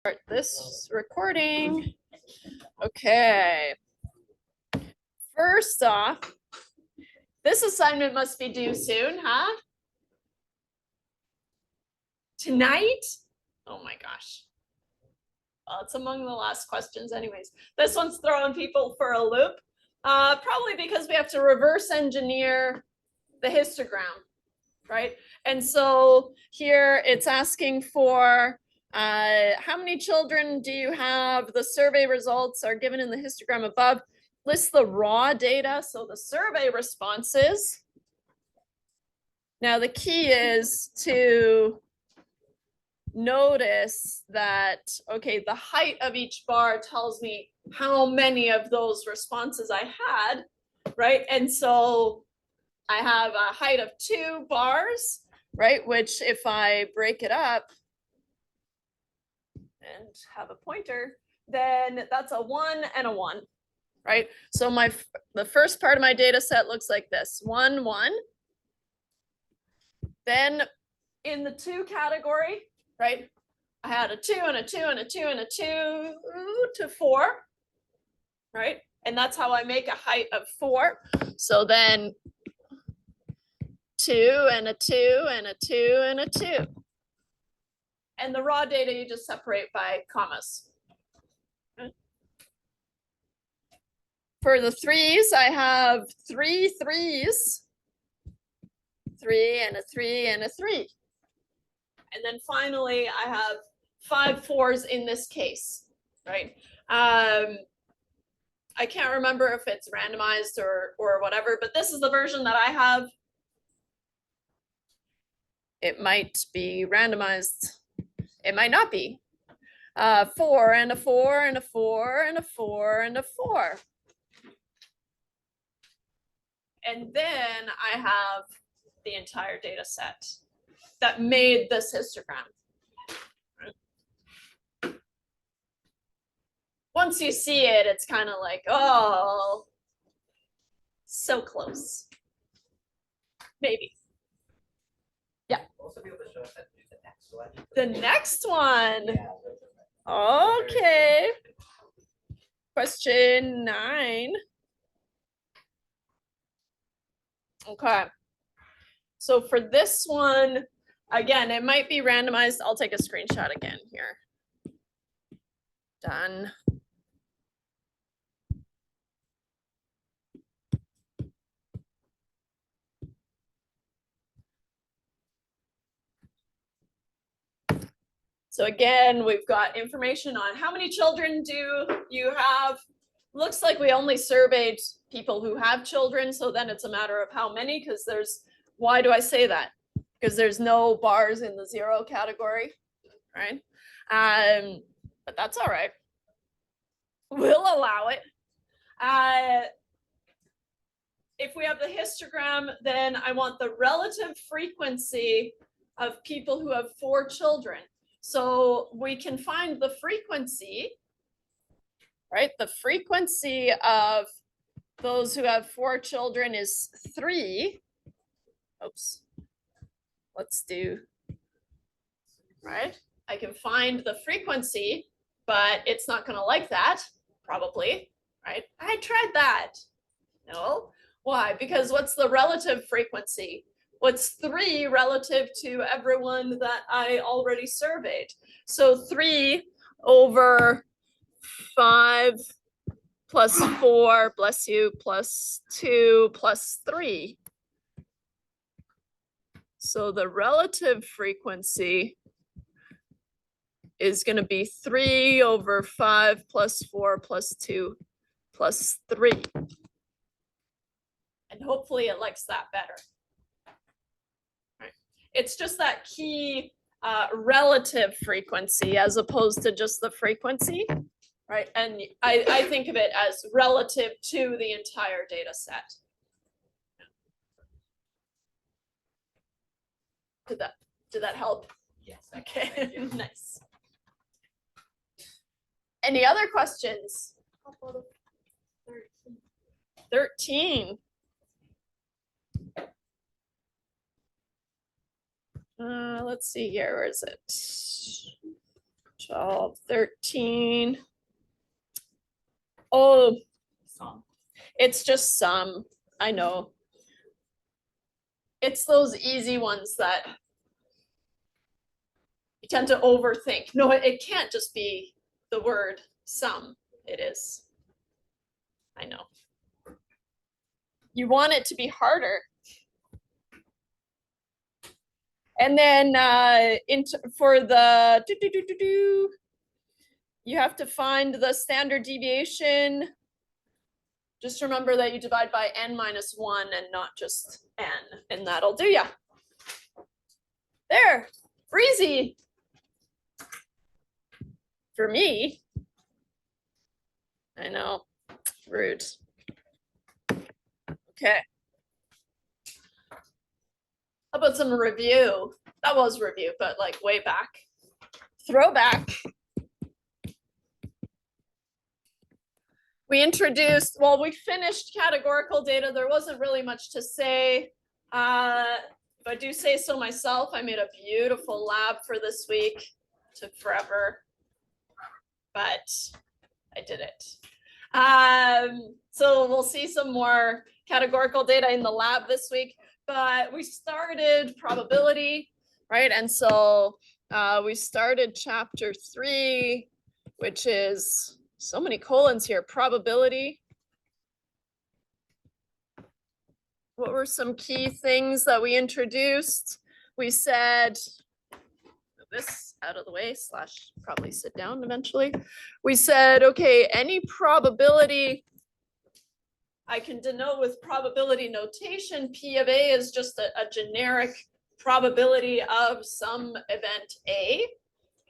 Start this recording. Okay. First off, this assignment must be due soon, huh? Tonight? Oh my gosh. Well, it's among the last questions anyways. This one's throwing people for a loop. Probably because we have to reverse engineer the histogram, right? And so here it's asking for how many children do you have? The survey results are given in the histogram above. List the raw data, so the survey responses. Now the key is to notice that, okay, the height of each bar tells me how many of those responses I had, right? And so I have a height of 2 bars, right? Which if I break it up and have a pointer, then that's a 1 and a 1, right? So the first part of my data set looks like this: 1, 1. Then in the 2 category, right, I had a 2 and a 2 and a 2 and a 2 to 4, right? And that's how I make a height of 4. So then 2 and a 2 and a 2 and a 2. And the raw data you just separate by commas. For the 3s, I have 3 3s, 3 and a 3 and a 3. And then finally, I have 5 4s in this case, right? I can't remember if it's randomized or whatever, but this is the version that I have. It might be randomized. It might not be. 4 and a 4 and a 4 and a 4 and a 4. And then I have the entire data set that made this histogram. Once you see it, it's kind of like, oh, so close. Maybe. Yeah. Also be able to show us how to do the next one. The next one. Yeah. Okay. Question 9. Okay. So for this one, again, it might be randomized. I'll take a screenshot again here. Done. So again, we've got information on how many children do you have. Looks like we only surveyed people who have children, so then it's a matter of how many, because why do I say that? Because there's no bars in the 0 category, right? But that's all right. We'll allow it. If we have the histogram, then I want the relative frequency of people who have 4 children. So we can find the frequency, right? The frequency of those who have 4 children is 3. Oops. Let's do, right? I can find the frequency, but it's not going to like that, probably, right? I tried that. No. Why? Because what's the relative frequency? What's 3 relative to everyone that I already surveyed? So 3 over 5 plus 4, bless you, plus 2 plus 3. So the relative frequency is going to be 3 over 5 plus 4 plus 2 plus 3. And hopefully it likes that better. Right. It's just that key relative frequency as opposed to just the frequency, right? And I think of it as relative to the entire data set. Did that help? Yes. Okay, nice. Any other questions? 13. Let's see here, where is it? 12, 13. Oh, Some. it's just some, I know. It's those easy ones that you tend to overthink. No, it can't just be the word some. It is. I know. You want it to be harder. And then for the you have to find the standard deviation. Just remember that you divide by n minus 1 and not just n, and that'll do ya. There, breezy. For me. I know, rude. Okay. How about some review? That was review, but like way back. Throwback. We introduced, well, we finished categorical data. There wasn't really much to say. If I do say so myself, I made a beautiful lab for this week. Took forever, but I did it. So we'll see some more categorical data in the lab this week, but we started probability, right? And so we started chapter 3, which is so many colons here, probability. What were some key things that we introduced? We said, move this out of the way, / probably sit down eventually. We said, okay, any probability I can denote with probability notation. P of A is just a generic probability of some event A,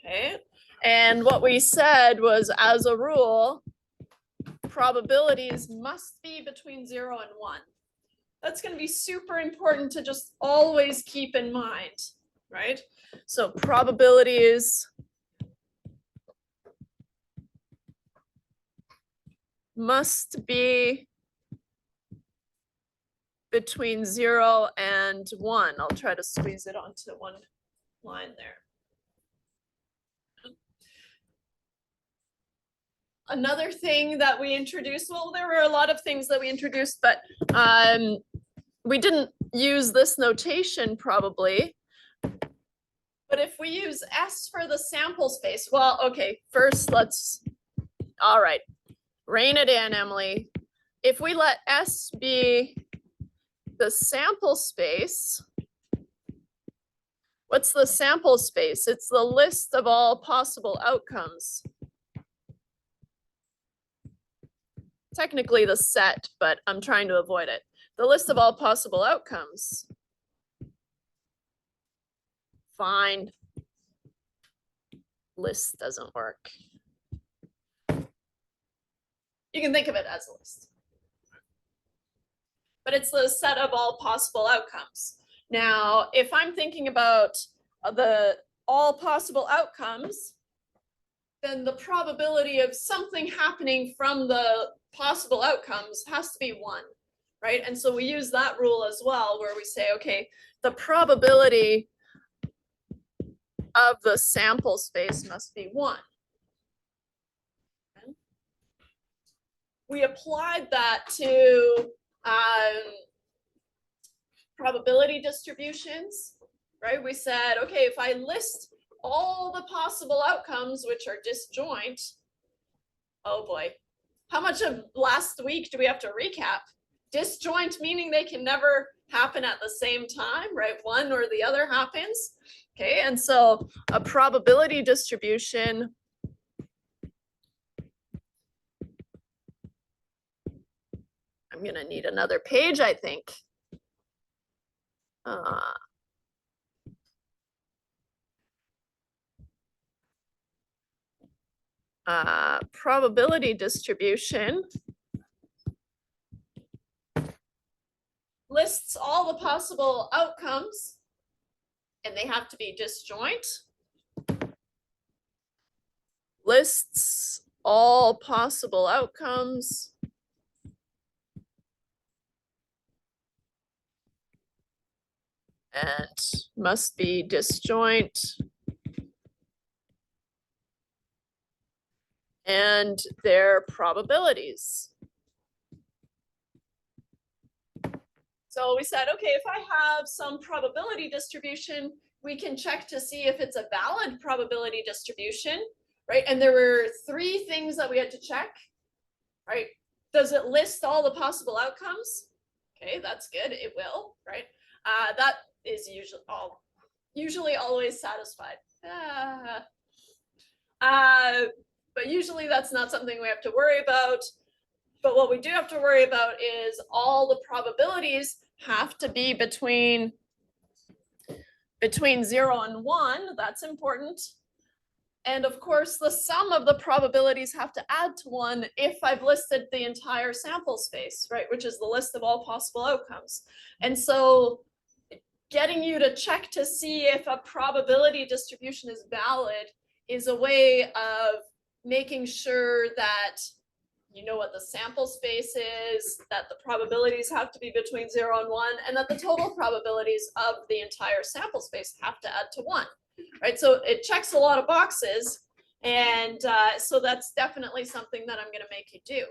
okay? And what we said was, as a rule, probabilities must be between 0 and 1. That's going to be super important to just always keep in mind, right? So probabilities must be between 0 and 1. I'll try to squeeze it onto one line there. Another thing that we introduced, well, there were a lot of things that we introduced, but we didn't use this notation probably. But if we use S for the sample space, well, okay, first all right, rein it in, Emily. If we let S be the sample space, what's the sample space? It's the list of all possible outcomes. Technically the set, but I'm trying to avoid it. The list of all possible outcomes. Fine. List doesn't work. You can think of it as a list. But it's the set of all possible outcomes. Now, if I'm thinking about the all possible outcomes, then the probability of something happening from the possible outcomes has to be 1, right? And so we use that rule as well, where we say, okay, the probability of the sample space must be 1. Okay. We applied that to probability distributions, right? We said, okay, if I list all the possible outcomes, which are disjoint, oh boy, how much of last week do we have to recap? Disjoint meaning they can never happen at the same time, right? One or the other happens. Okay, and so a probability distribution I'm gonna need another page, I think. Probability distribution lists all the possible outcomes, and they have to be disjoint. Lists all possible outcomes and must be disjoint. and their probabilities. So we said, okay, if I have some probability distribution, we can check to see if it's a valid probability distribution, right? And there were 3 things that we had to check, right? Does it list all the possible outcomes? Okay, that's good, it will, right? That is usually always satisfied. But usually that's not something we have to worry about. But what we do have to worry about is all the probabilities have to be between 0 and 1. That's important. And of course, the sum of the probabilities have to add to 1 if I've listed the entire sample space, right? Which is the list of all possible outcomes. And so getting you to check to see if a probability distribution is valid is a way of making sure that you know what the sample space is, that the probabilities have to be between 0 and 1, and that the total probabilities of the entire sample space have to add to 1, right? So it checks a lot of boxes, and so that's definitely something that I'm going to make you do,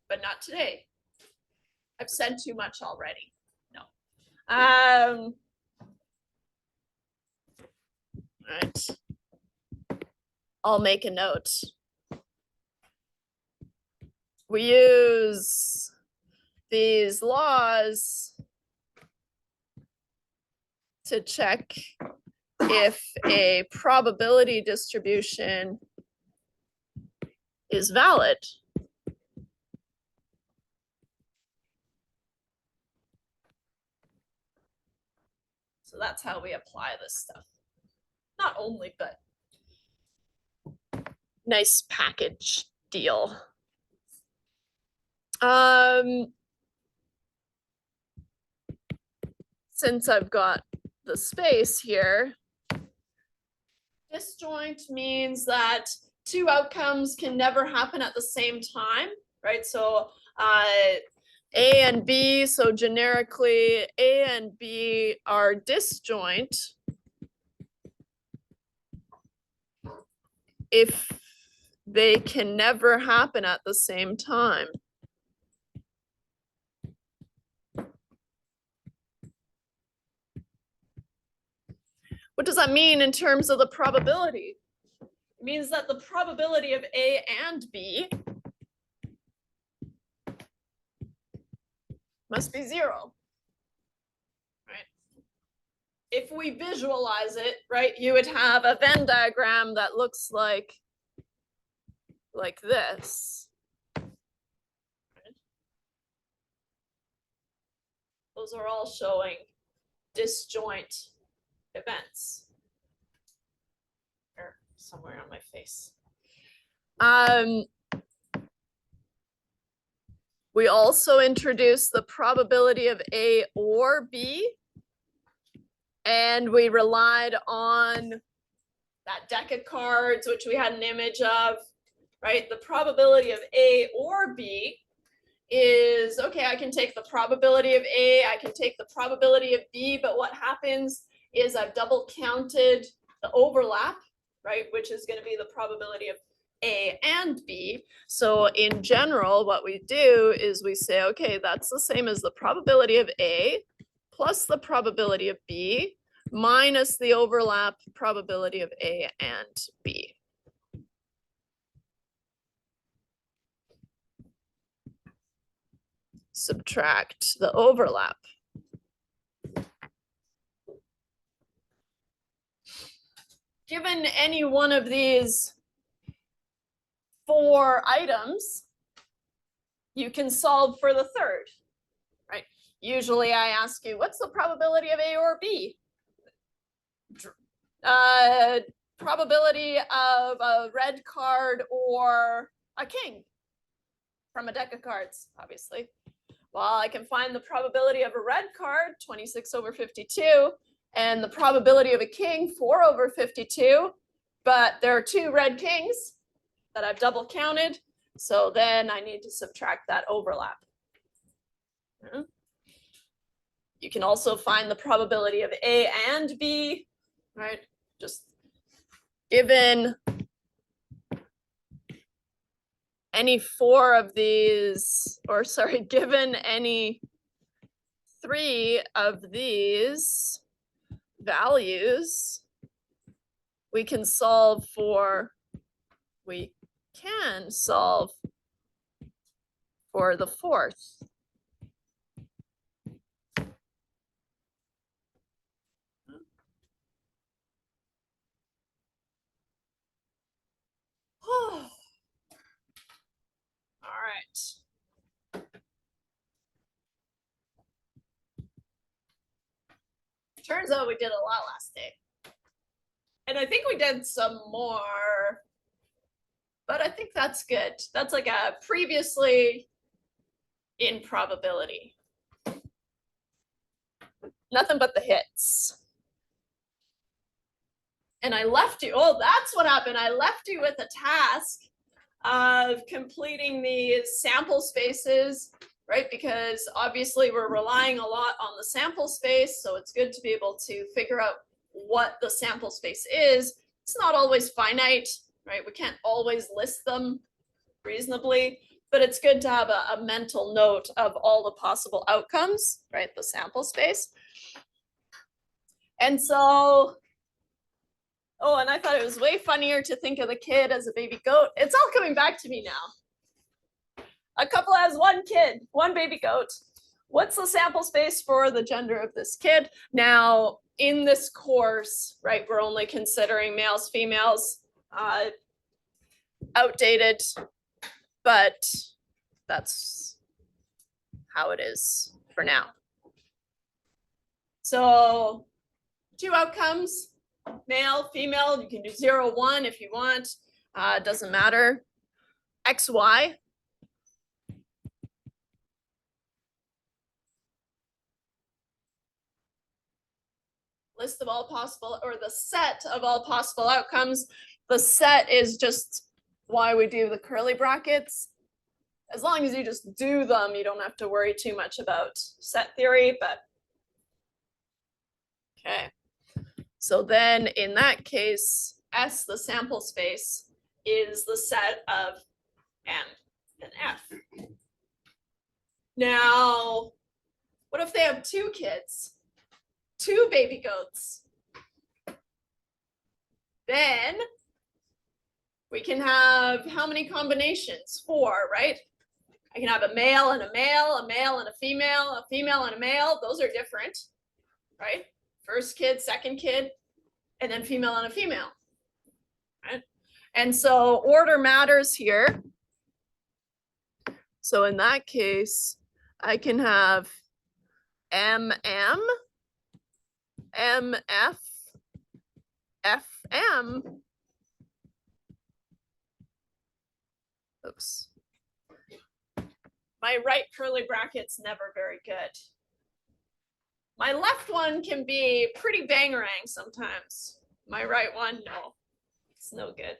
but not today. I've said too much already. No. All right. I'll make a note. We use these laws to check if a probability distribution is valid. So that's how we apply this stuff. Not only, but nice package deal. Since I've got the space here, disjoint means that 2 outcomes can never happen at the same time, right? So A and B, so generically A and B are disjoint if they can never happen at the same time. What does that mean in terms of the probability? It means that the probability of A and B must be 0, right? If we visualize it, right, you would have a Venn diagram that looks like this. Right? Those are all showing disjoint events. Or somewhere on my face. We also introduced the probability of A or B, and we relied on that deck of cards, which we had an image of, right? The probability of A or B is, okay, I can take the probability of A, I can take the probability of B, but what happens is I've double counted the overlap, right? Which is going to be the probability of A and B. So in general, what we do is we say, okay, that's the same as the probability of A plus the probability of B minus the overlap probability of A and B. Subtract the overlap. Given any one of these 4 items, you can solve for the third, right? Usually I ask you, what's the probability of A or B? Probability of a red card or a king from a deck of cards, obviously. Well, I can find the probability of a red card, 26/52, and the probability of a king, 4/52, but there are 2 red kings that I've double counted, so then I need to subtract that overlap. You can also find the probability of A and B, right? Just given any 4 of these, or sorry, given any 3 of these values, we can solve for the 4th. All right. Turns out we did a lot last day. And I think we did some more, but I think that's good. That's like a previously in probability. Nothing but the hits. And I left you, oh, that's what happened. I left you with a task of completing these sample spaces, right? Because obviously we're relying a lot on the sample space. So it's good to be able to figure out what the sample space is. It's not always finite, right? We can't always list them reasonably, but it's good to have a mental note of all the possible outcomes, right? The sample space. And so, oh, and I thought it was way funnier to think of the kid as a baby goat. It's all coming back to me now. A couple has 1 kid, 1 baby goat. What's the sample space for the gender of this kid? Now, in this course, right, we're only considering males, females, outdated, but that's how it is for now. So 2 outcomes, male, female, you can do 0, 1 if you want, doesn't matter. XY. List of all possible, or the set of all possible outcomes. The set is just why we do the curly brackets. As long as you just do them, you don't have to worry too much about set theory, but okay. So then in that case, S, the sample space, is the set of N and F. Now, what if they have 2 kids? 2 baby goats? Then we can have how many combinations? 4, right? I can have a male and a male, a male and a female and a male. Those are different, right? First kid, second kid, and then female and a female, right? And so order matters here. So in that case, I can have MM, MF, FM. Oops. My right curly bracket's never very good. My left one can be pretty bangerang sometimes. My right one, no, it's no good.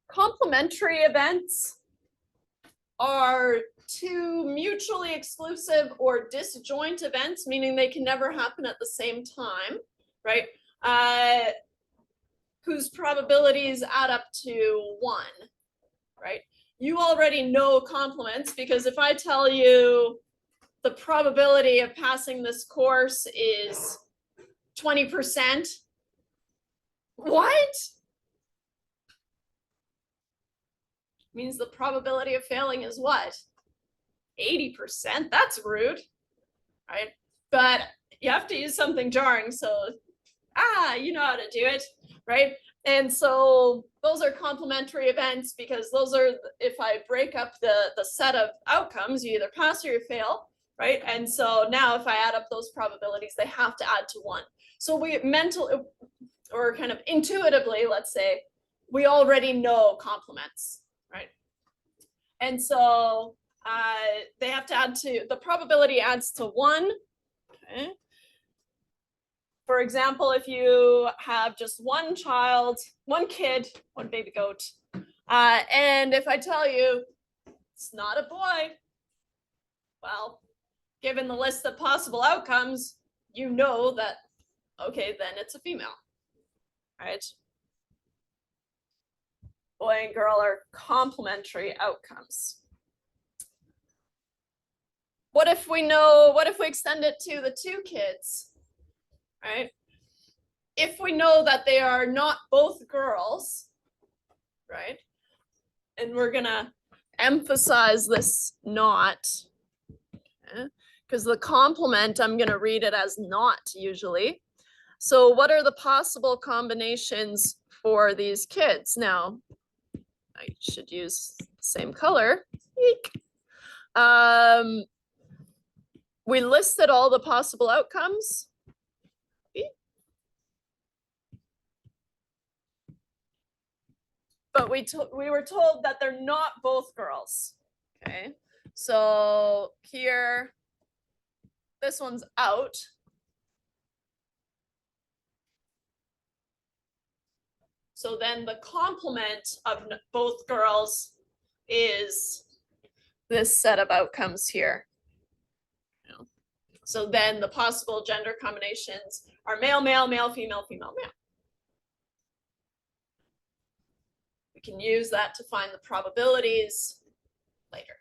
Complementary events are 2 mutually exclusive or disjoint events, meaning they can never happen at the same time, right? Whose probabilities add up to 1, right? You already know complements, because if I tell you the probability of passing this course is 20%, what? Means the probability of failing is what? 80%? That's rude, right? But you have to use something jarring, so you know how to do it, right? And so those are complementary events, because those are, if I break up the set of outcomes, you either pass or you fail, right? And so now if I add up those probabilities, they have to add to 1. So we mentally, or kind of intuitively, let's say, we already know complements, right? And so they have to add to, the probability adds to 1. Okay. For example, if you have just one child, one kid, one baby goat, and if I tell you it's not a boy, well, given the list of possible outcomes, you know that, okay, then it's a female, right? Boy and girl are complementary outcomes. What if we extend it to the two kids, right? If we know that they are not both girls, right? And we're gonna emphasize this not, because the complement, I'm gonna read it as not usually. So what are the possible combinations for these kids? Now, I should use the same color. Eek. We listed all the possible outcomes. But we were told that they're not both girls. Okay, so here, this one's out. So then the complement of both girls is this set of outcomes here. So then the possible gender combinations are male, male, male, female, female, male. We can use that to find the probabilities later.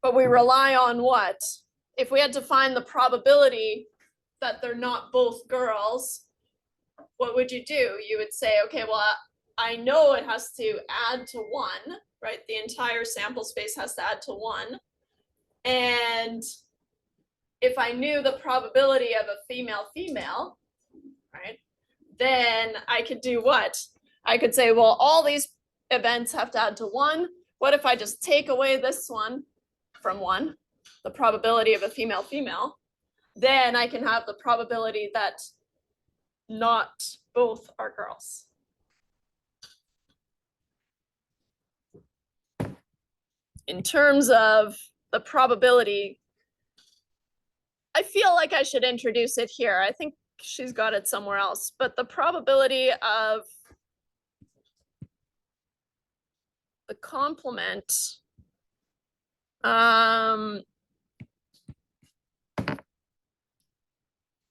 But we rely on what? If we had to find the probability that they're not both girls, what would you do? You would say, okay, well, I know it has to add to 1, right? The entire sample space has to add to 1. And if I knew the probability of a female, right, then I could do what? I could say, well, all these events have to add to 1. What if I just take away this one from 1, the probability of a female? Then I can have the probability that not both are girls. In terms of the probability, I feel like I should introduce it here. I think she's got it somewhere else, but the probability of the complement,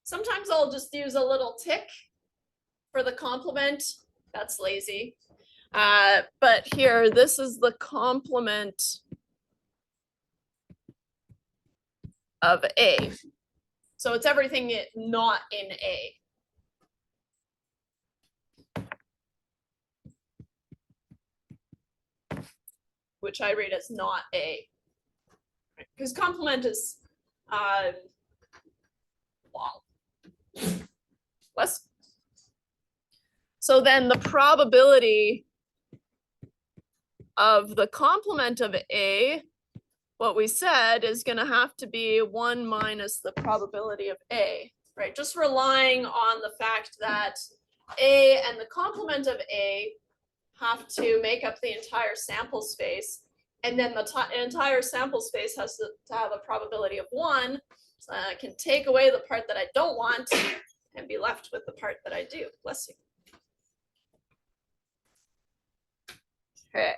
sometimes I'll just use a little tick for the complement. That's lazy. But here, this is the complement of A. So it's everything not in A. Which I read as not A. Because complement is long. Less. So then the probability of the complement of A, what we said is going to have to be 1 minus the probability of A, right? Just relying on the fact that A and the complement of A have to make up the entire sample space, and then the entire sample space has to have a probability of 1. So I can take away the part that I don't want and be left with the part that I do. Bless you. Okay.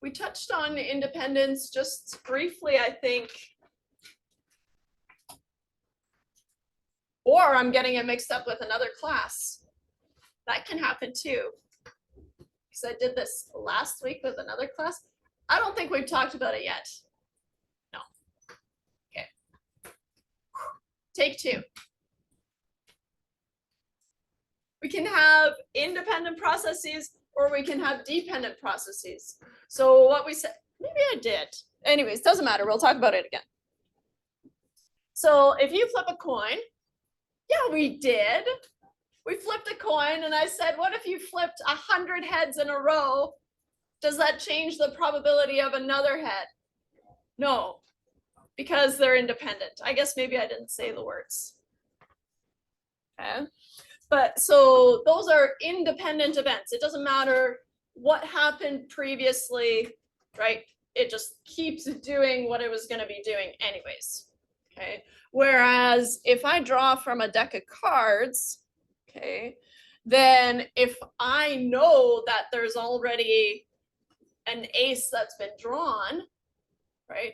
We touched on independence just briefly, I think. Or I'm getting it mixed up with another class. That can happen too. Because I did this last week with another class. I don't think we've talked about it yet. No. Okay. Take 2. We can have independent processes or we can have dependent processes. So what we said, maybe I did. Anyways, doesn't matter. We'll talk about it again. So if you flip a coin, yeah, we did. We flipped a coin and I said, what if you flipped 100 heads in a row? Does that change the probability of another head? No, because they're independent. I guess maybe I didn't say the words. Okay. But so those are independent events. It doesn't matter what happened previously, right? It just keeps doing what it was going to be doing anyways. Okay. Whereas if I draw from a deck of cards, okay, then if I know that there's already an ace that's been drawn, right,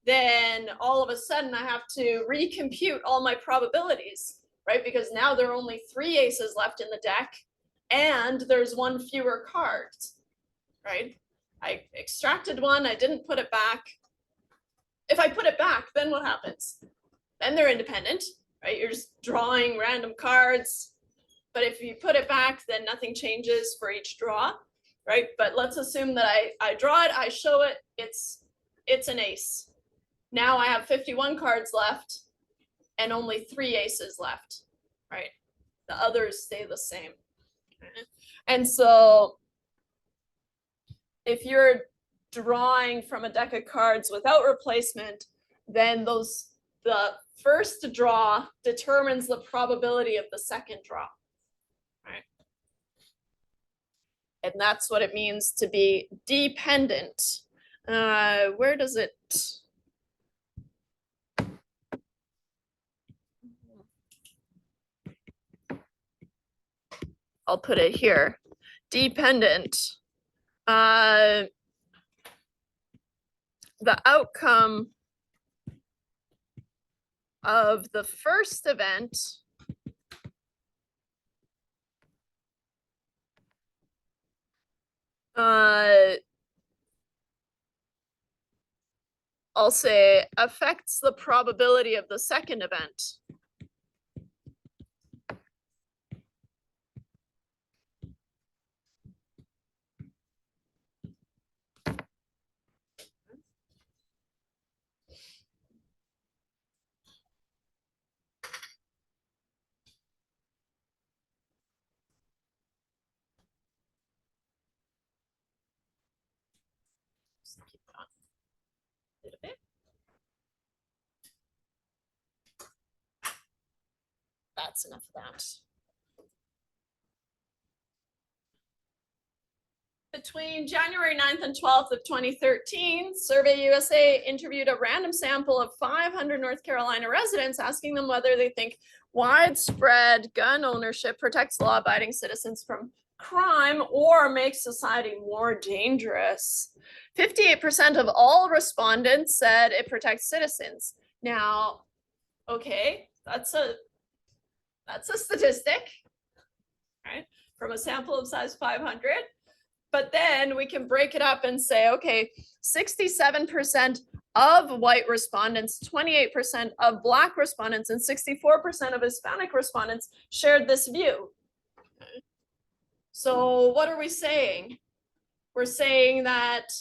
then all of a sudden I have to recompute all my probabilities, right? Because now there are only 3 aces left in the deck and there's one fewer card, right? I extracted one, I didn't put it back. If I put it back, then what happens? Then they're independent, right? You're just drawing random cards. But if you put it back, then nothing changes for each draw, right? But let's assume that I draw it, I show it, it's an ace. Now I have 51 cards left and only 3 aces left, right? The others stay the same. And so if you're drawing from a deck of cards without replacement, then the first draw determines the probability of the second draw, right? And that's what it means to be dependent. Where does it? I'll put it here. Dependent. The outcome of the first event I'll say affects the probability of the second event. Keep it on a little bit. That's enough of that. Between January 9th and 12th of 2013, Survey USA interviewed a random sample of 500 North Carolina residents, asking them whether they think widespread gun ownership protects law-abiding citizens from crime or makes society more dangerous. 58% of all respondents said it protects citizens. Now, okay, that's a statistic, right? From a sample of size 500. But then we can break it up and say, okay, 67% of white respondents, 28% of Black respondents, and 64% of Hispanic respondents shared this view. Okay. So what are we saying? We're saying that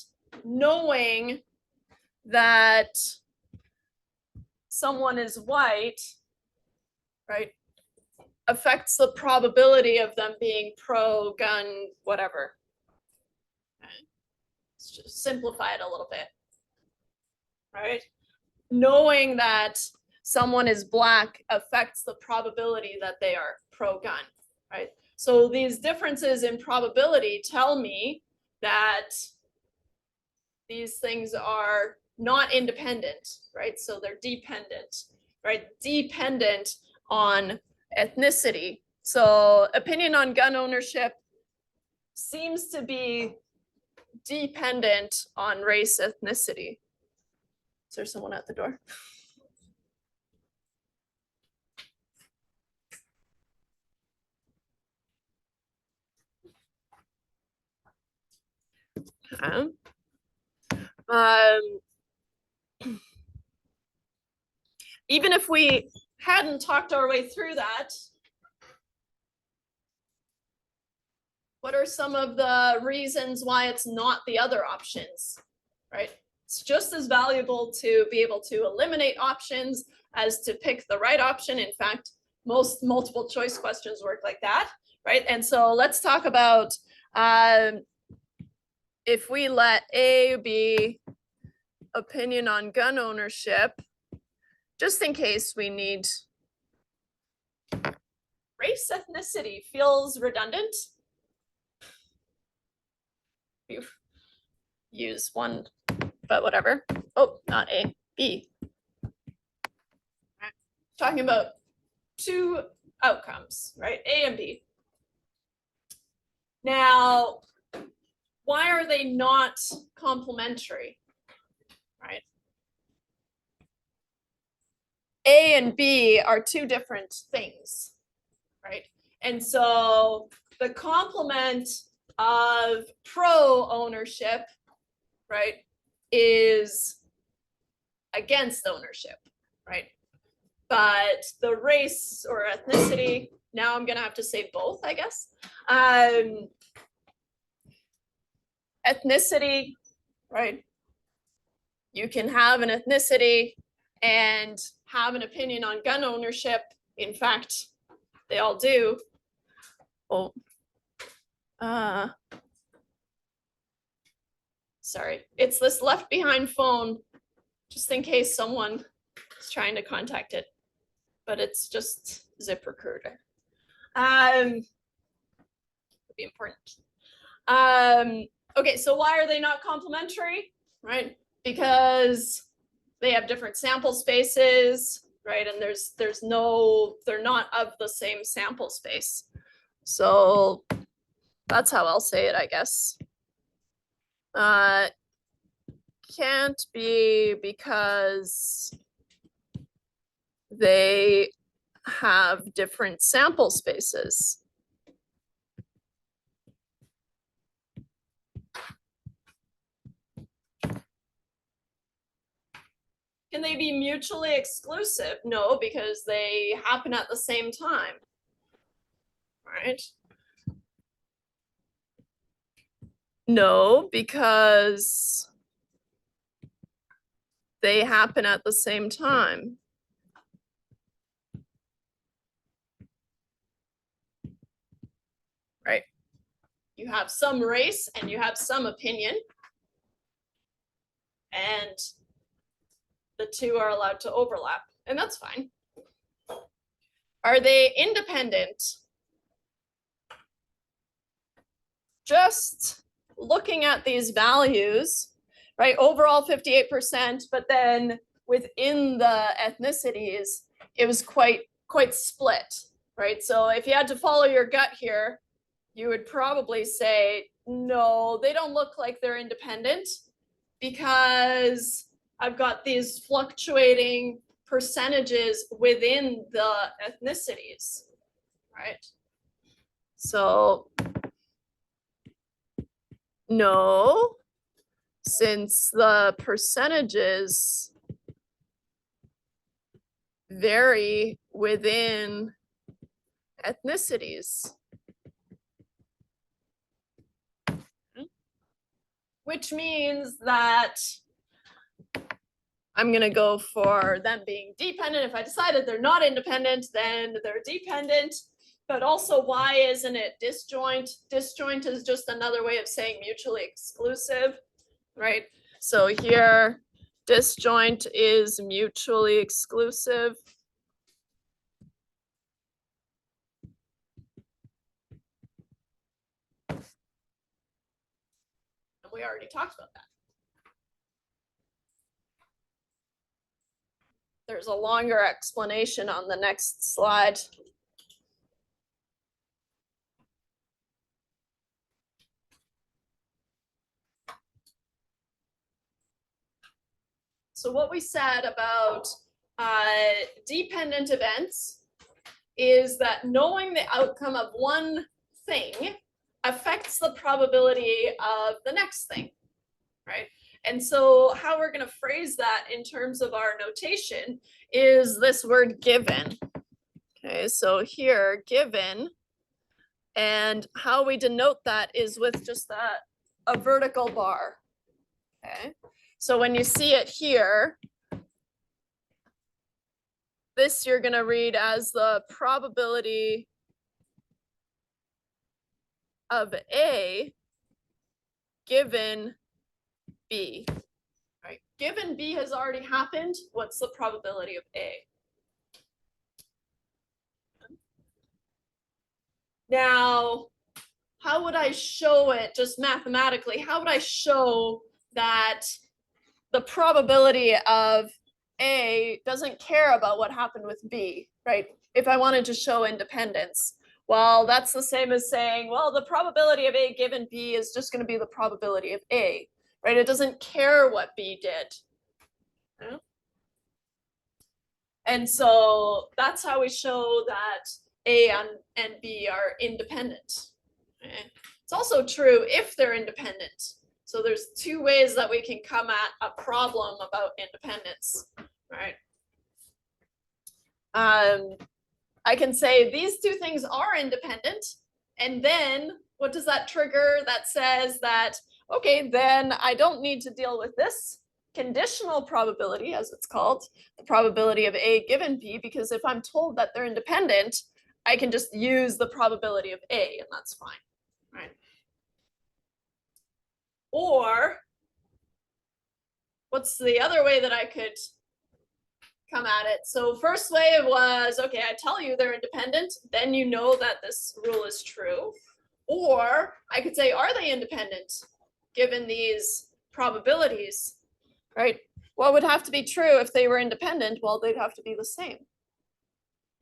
knowing that someone is white, right, affects the probability of them being pro-gun, whatever. Let's just simplify it a little bit, right? Knowing that someone is Black affects the probability that they are pro-gun, right? So these differences in probability tell me that these things are not independent, right? So they're dependent, right? Dependent on ethnicity. So opinion on gun ownership seems to be dependent on race, ethnicity. Is there someone at the door? Even if we hadn't talked our way through that, what are some of the reasons why it's not the other options, right? It's just as valuable to be able to eliminate options as to pick the right option. In fact, most multiple choice questions work like that, right? And so let's talk about if we let A be opinion on gun ownership, just in case we need race, ethnicity feels redundant. we've used one, but whatever. Oh, not A, B. Talking about two outcomes, right? A and B. Now, why are they not complementary, right? A and B are two different things, right? And so the complement of pro ownership, right, is against ownership, right? But the race or ethnicity, now I'm gonna have to say both, I guess. Ethnicity, right? You can have an ethnicity and have an opinion on gun ownership. In fact, they all do. Oh, sorry, it's this left behind phone, just in case someone is trying to contact it, but it's just ZipRecruiter. Would be important. Okay, so why are they not complementary, right? Because they have different sample spaces, right? And there's no, they're not of the same sample space. So that's how I'll say it, I guess. Can't be because they have different sample spaces. Can they be mutually exclusive? No, because they happen at the same time, right? No, because they happen at the same time. Right? You have some race and you have some opinion, and the two are allowed to overlap, and that's fine. Are they independent? Just looking at these values, right? Overall 58%, but then within the ethnicities, it was quite split, right? So if you had to follow your gut here, you would probably say, no, they don't look like they're independent because I've got these fluctuating percentages within the ethnicities, right? So no, since the percentages vary within ethnicities, which means that I'm going to go for them being dependent. If I decided they're not independent, then they're dependent. But also, why isn't it disjoint? Disjoint is just another way of saying mutually exclusive, right? So here, disjoint is mutually exclusive. And we already talked about that. There's a longer explanation on the next slide. So what we said about dependent events is that knowing the outcome of one thing affects the probability of the next thing, right? And so how we're going to phrase that in terms of our notation is this word given. Okay, so here, given, and how we denote that is with just a vertical bar. Okay, so when you see it here, this you're going to read as the probability of A given B. Right? Given B has already happened, what's the probability of A? Now, how would I show it just mathematically? How would I show that the probability of A doesn't care about what happened with B, right? If I wanted to show independence, well, that's the same as saying, well, the probability of A given B is just going to be the probability of A, right? It doesn't care what B did. Yeah? And so that's how we show that A and B are independent. Okay? It's also true if they're independent. So there's two ways that we can come at a problem about independence, right? I can say these two things are independent, and then what does that trigger? That says that, okay, then I don't need to deal with this conditional probability, as it's called, the probability of A given B, because if I'm told that they're independent, I can just use the probability of A, and that's fine, right? Or what's the other way that I could come at it? So first way was, okay, I tell you they're independent, then you know that this rule is true. Or I could say, are they independent given these probabilities, right? What would have to be true if they were independent? Well, they'd have to be the same,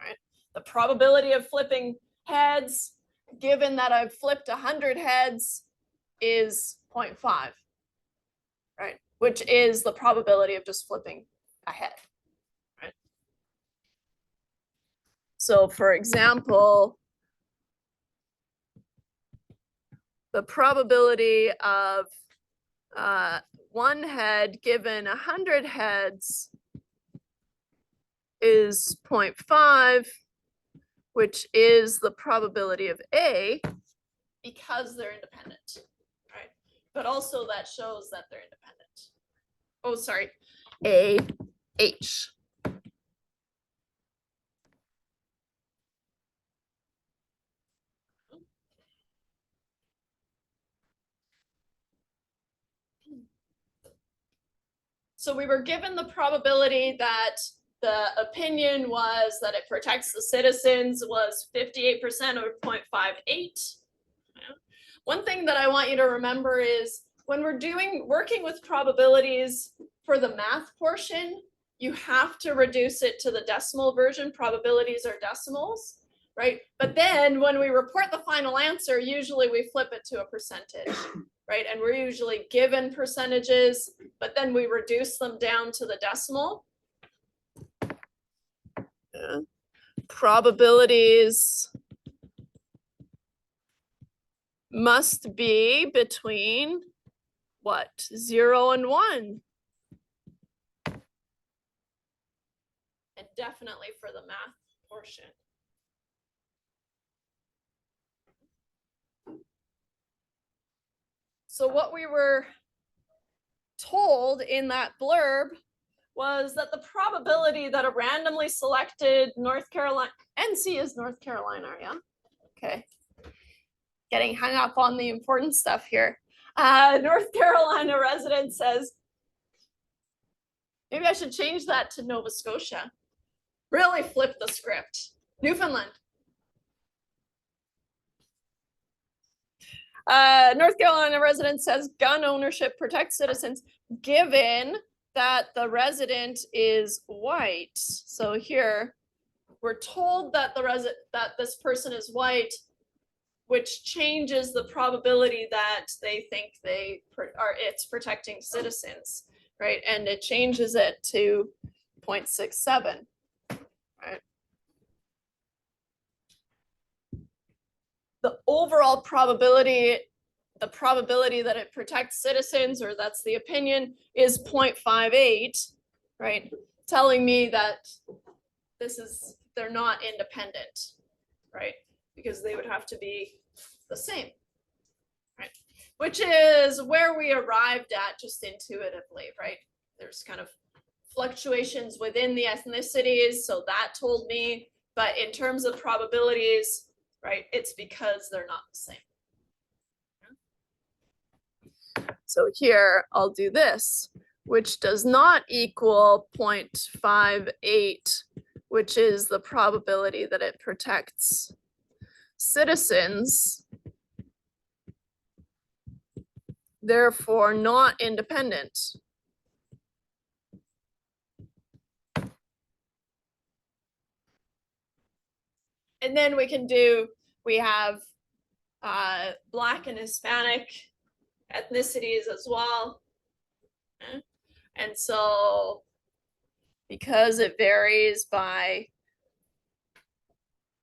right? The probability of flipping heads, given that I've flipped 100 heads, is 0.5, right? Which is the probability of just flipping a head, right? So for example, the probability of one head given 100 heads is 0.5, which is the probability of A, because they're independent, right? But also that shows that they're independent. Oh, sorry, A, H. So we were given the probability that the opinion was that it protects the citizens was 58% or 0.58. One thing that I want you to remember is when we're working with probabilities for the math portion, you have to reduce it to the decimal version. Probabilities are decimals, right? But then when we report the final answer, usually we flip it to a percentage, right? And we're usually given percentages, but then we reduce them down to the decimal. Yeah. Probabilities must be between what? 0 and 1. And definitely for the math portion. So what we were told in that blurb was that the probability that a randomly selected North Carolina, NC is North Carolina, yeah? Okay. Getting hung up on the important stuff here. North Carolina resident says, maybe I should change that to Nova Scotia. Really flip the script. Newfoundland. North Carolina resident says gun ownership protects citizens given that the resident is white. So here we're told that that this person is white, which changes the probability that they think it's protecting citizens, right? And it changes it to 0.67, right? The overall probability, the probability that it protects citizens, or that's the opinion, is 0.58, right? Telling me that they're not independent, right? Because they would have to be the same, right? Which is where we arrived at just intuitively, right? There's kind of fluctuations within the ethnicities, so that told me, but in terms of probabilities, right, it's because they're not the same. So here I'll do this, which does not equal 0.58, which is the probability that it protects citizens, therefore not independent. And then we have Black and Hispanic ethnicities as well. And so because it varies by,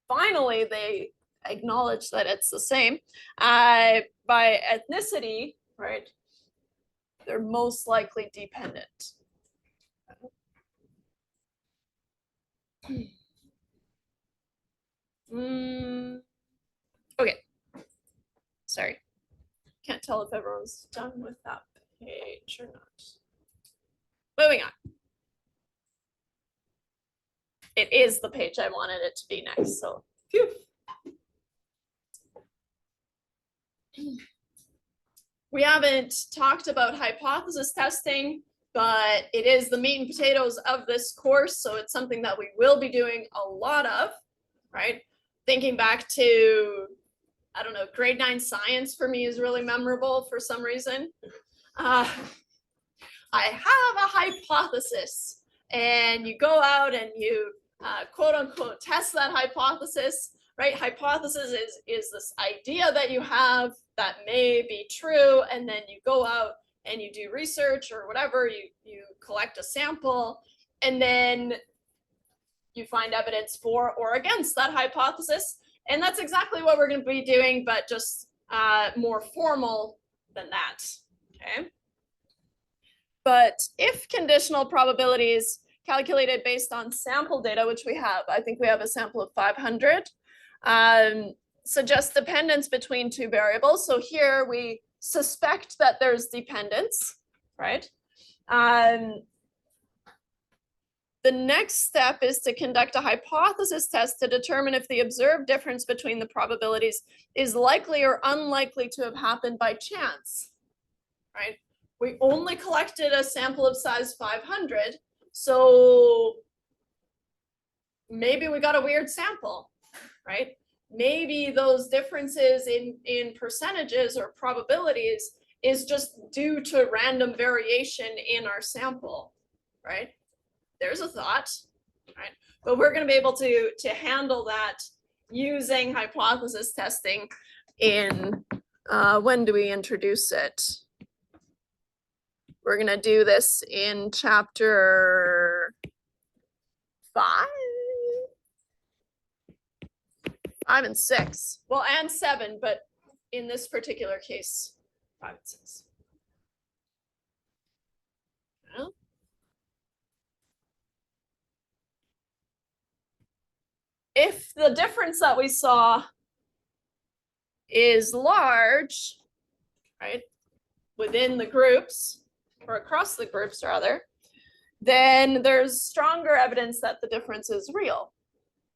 finally, they acknowledge that it's the same. By ethnicity, right? They're most likely dependent. Okay. Sorry. Can't tell if everyone's done with that page or not. Moving on. It is the page I wanted it to be next, so phew. We haven't talked about hypothesis testing, but it is the meat and potatoes of this course, so it's something that we will be doing a lot of, right? Thinking back to, I don't know, grade 9 science for me is really memorable for some reason. I have a hypothesis, and you go out and you quote unquote test that hypothesis, right? Hypothesis is this idea that you have that may be true, and then you go out and you do research or whatever, you collect a sample, and then you find evidence for or against that hypothesis. And that's exactly what we're going to be doing, but just more formal than that, okay? But if conditional probabilities calculated based on sample data, which we have, I think we have a sample of 500, suggest dependence between two variables. So here we suspect that there's dependence, right? The next step is to conduct a hypothesis test to determine if the observed difference between the probabilities is likely or unlikely to have happened by chance, right? We only collected a sample of size 500, so maybe we got a weird sample, right? Maybe those differences in percentages or probabilities is just due to random variation in our sample, right? There's a thought, right? But we're going to be able to handle that using hypothesis testing in, when do we introduce it? We're going to do this in chapter 5 and 6. Well, and 7, but in this particular case, 5 and 6. Yeah. If the difference that we saw is large, right, within the groups, or across the groups rather, then there's stronger evidence that the difference is real.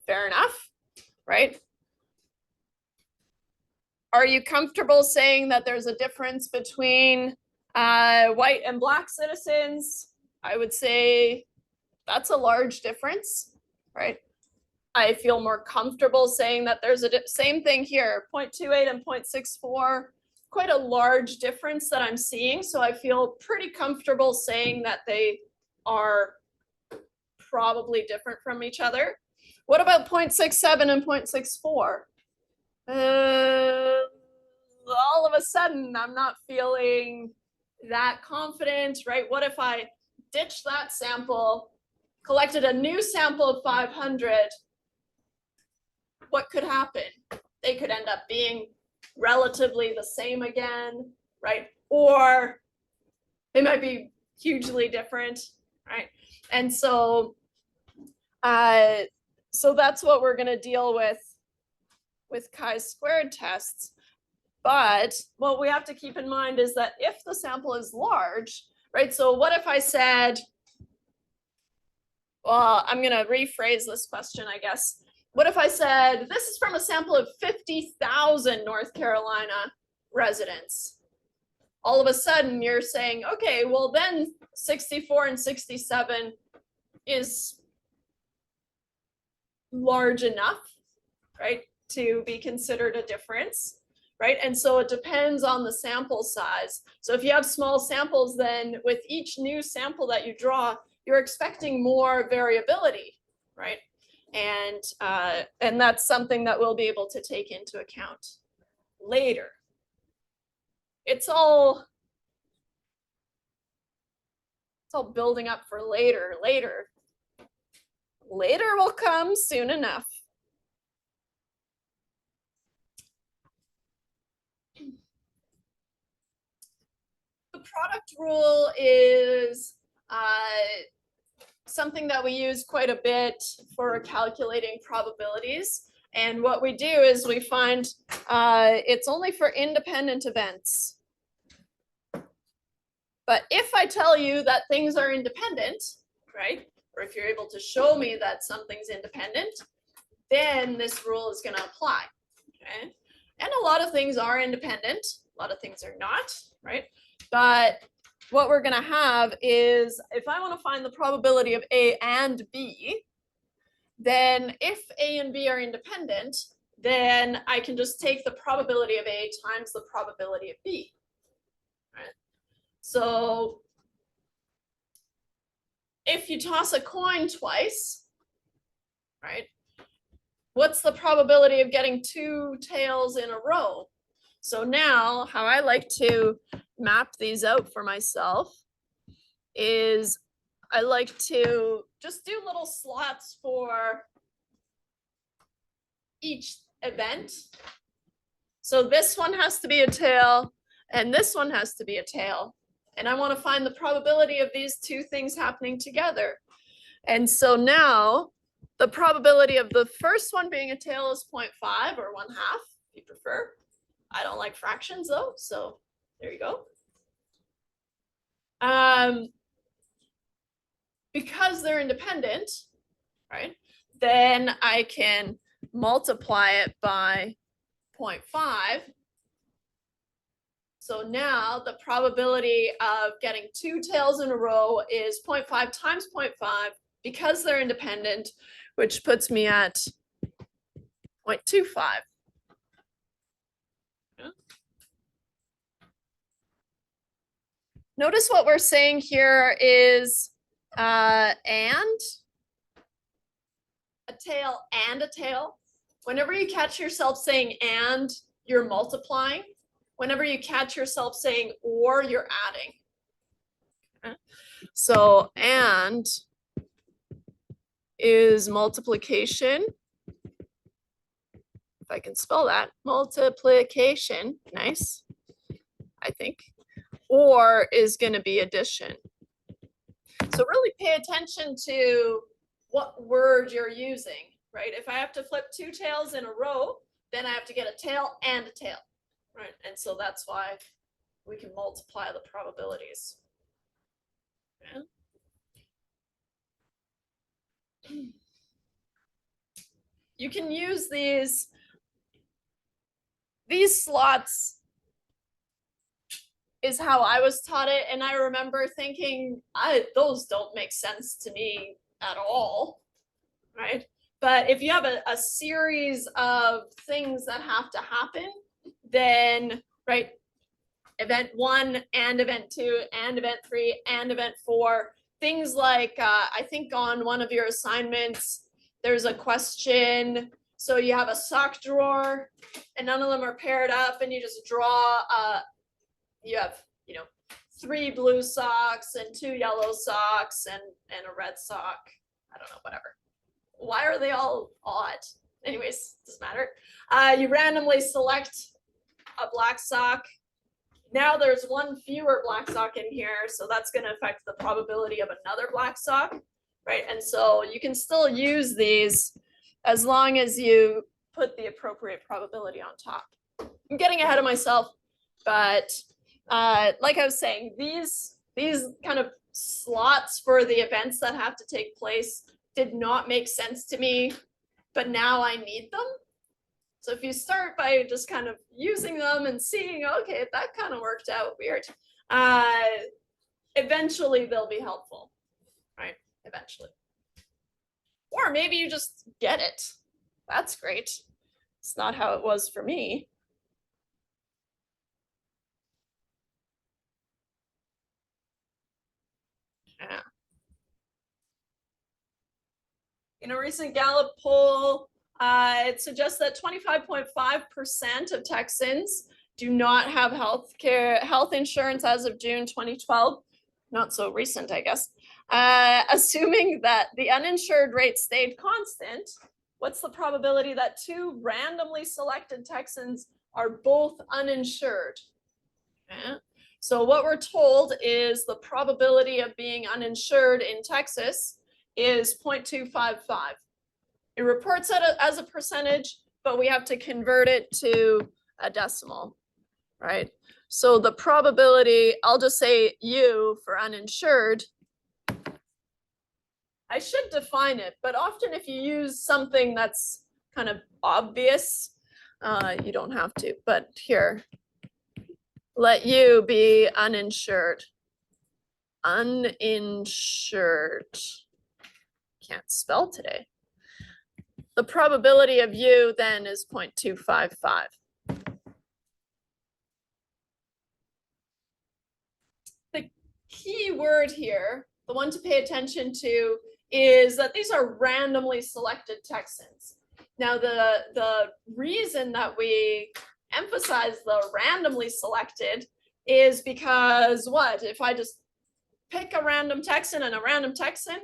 Fair enough, right? Are you comfortable saying that there's a difference between white and Black citizens? I would say that's a large difference, right? I feel more comfortable saying that there's a same thing here, 0.28 and 0.64, quite a large difference that I'm seeing. So I feel pretty comfortable saying that they are probably different from each other. What about 0.67 and 0.64? All of a sudden, I'm not feeling that confident, right? What if I ditched that sample, collected a new sample of 500? What could happen? They could end up being relatively the same again, right? Or they might be hugely different, right? And so, so that's what we're going to deal with chi-squared tests. But what we have to keep in mind is that if the sample is large, right? So what if I said, well, I'm going to rephrase this question, I guess. What if I said, this is from a sample of 50,000 North Carolina residents? All of a sudden you're saying, okay, well then 64 and 67 is large enough, right, to be considered a difference. right? And so it depends on the sample size. So if you have small samples, then with each new sample that you draw, you're expecting more variability, right? And that's something that we'll be able to take into account later. It's all building up for later. Later will come soon enough. The product rule is something that we use quite a bit for calculating probabilities. And what we do is we find it's only for independent events. But if I tell you that things are independent, right? Or if you're able to show me that something's independent, then this rule is going to apply. Okay. And a lot of things are independent, a lot of things are not, right? But what we're going to have is, if I want to find the probability of A and B, then if A and B are independent, then I can just take the probability of A times the probability of B. Right? So if you toss a coin twice, right, what's the probability of getting two tails in a row? So now how I like to map these out for myself is I like to just do little slots for each event. So this one has to be a tail and this one has to be a tail. And I want to find the probability of these two things happening together. And so now the probability of the first one being a tail is 0.5 or 1/2, if you prefer. I don't like fractions though, so there you go. Because they're independent, right, then I can multiply it by 0.5. So now the probability of getting two tails in a row is 0.5 times 0.5 because they're independent, which puts me at 0.25. Notice what we're saying here is and a tail and a tail. Whenever you catch yourself saying and, you're multiplying. Whenever you catch yourself saying or, you're adding. Okay. So and is multiplication. If I can spell that, multiplication, nice, I think. Or is going to be addition. So really pay attention to what word you're using, right? If I have to flip two tails in a row, then I have to get a tail and a tail, right? And so that's why we can multiply the probabilities. Okay. You can use these slots is how I was taught it. And I remember thinking, those don't make sense to me at all, right? But if you have a series of things that have to happen, then, right, event 1 and event 2 and event 3 and event 4, things like, I think on one of your assignments, there's a question. So you have a sock drawer and none of them are paired up and you just draw, you have, 3 blue socks and 2 yellow socks and a red sock. I don't know, whatever. Why are they all odd? Anyways, doesn't matter. You randomly select a black sock. Now there's one fewer black sock in here, so that's going to affect the probability of another black sock, right? And so you can still use these as long as you put the appropriate probability on top. I'm getting ahead of myself, but like I was saying, these kind of slots for the events that have to take place did not make sense to me, but now I need them. So if you start by just kind of using them and seeing, okay, that kind of worked out weird, eventually they'll be helpful, right? Eventually. Or maybe you just get it. That's great. It's not how it was for me. In a recent Gallup poll, it suggests that 25.5% of Texans do not have health insurance as of June 2012. Not so recent, I guess. Assuming that the uninsured rate stayed constant, what's the probability that two randomly selected Texans are both uninsured? Okay. So what we're told is the probability of being uninsured in Texas is 0.255. It reports it as a percentage, but we have to convert it to a decimal, right? So the probability, I'll just say U for uninsured. I should define it, but often if you use something that's kind of obvious, you don't have to, but here, let U be uninsured. Uninsured. Can't spell today. The probability of U then is 0.255. The key word here, the one to pay attention to, is that these are randomly selected Texans. Now, the reason that we emphasize the randomly selected is because what? If I just pick a random Texan and a random Texan,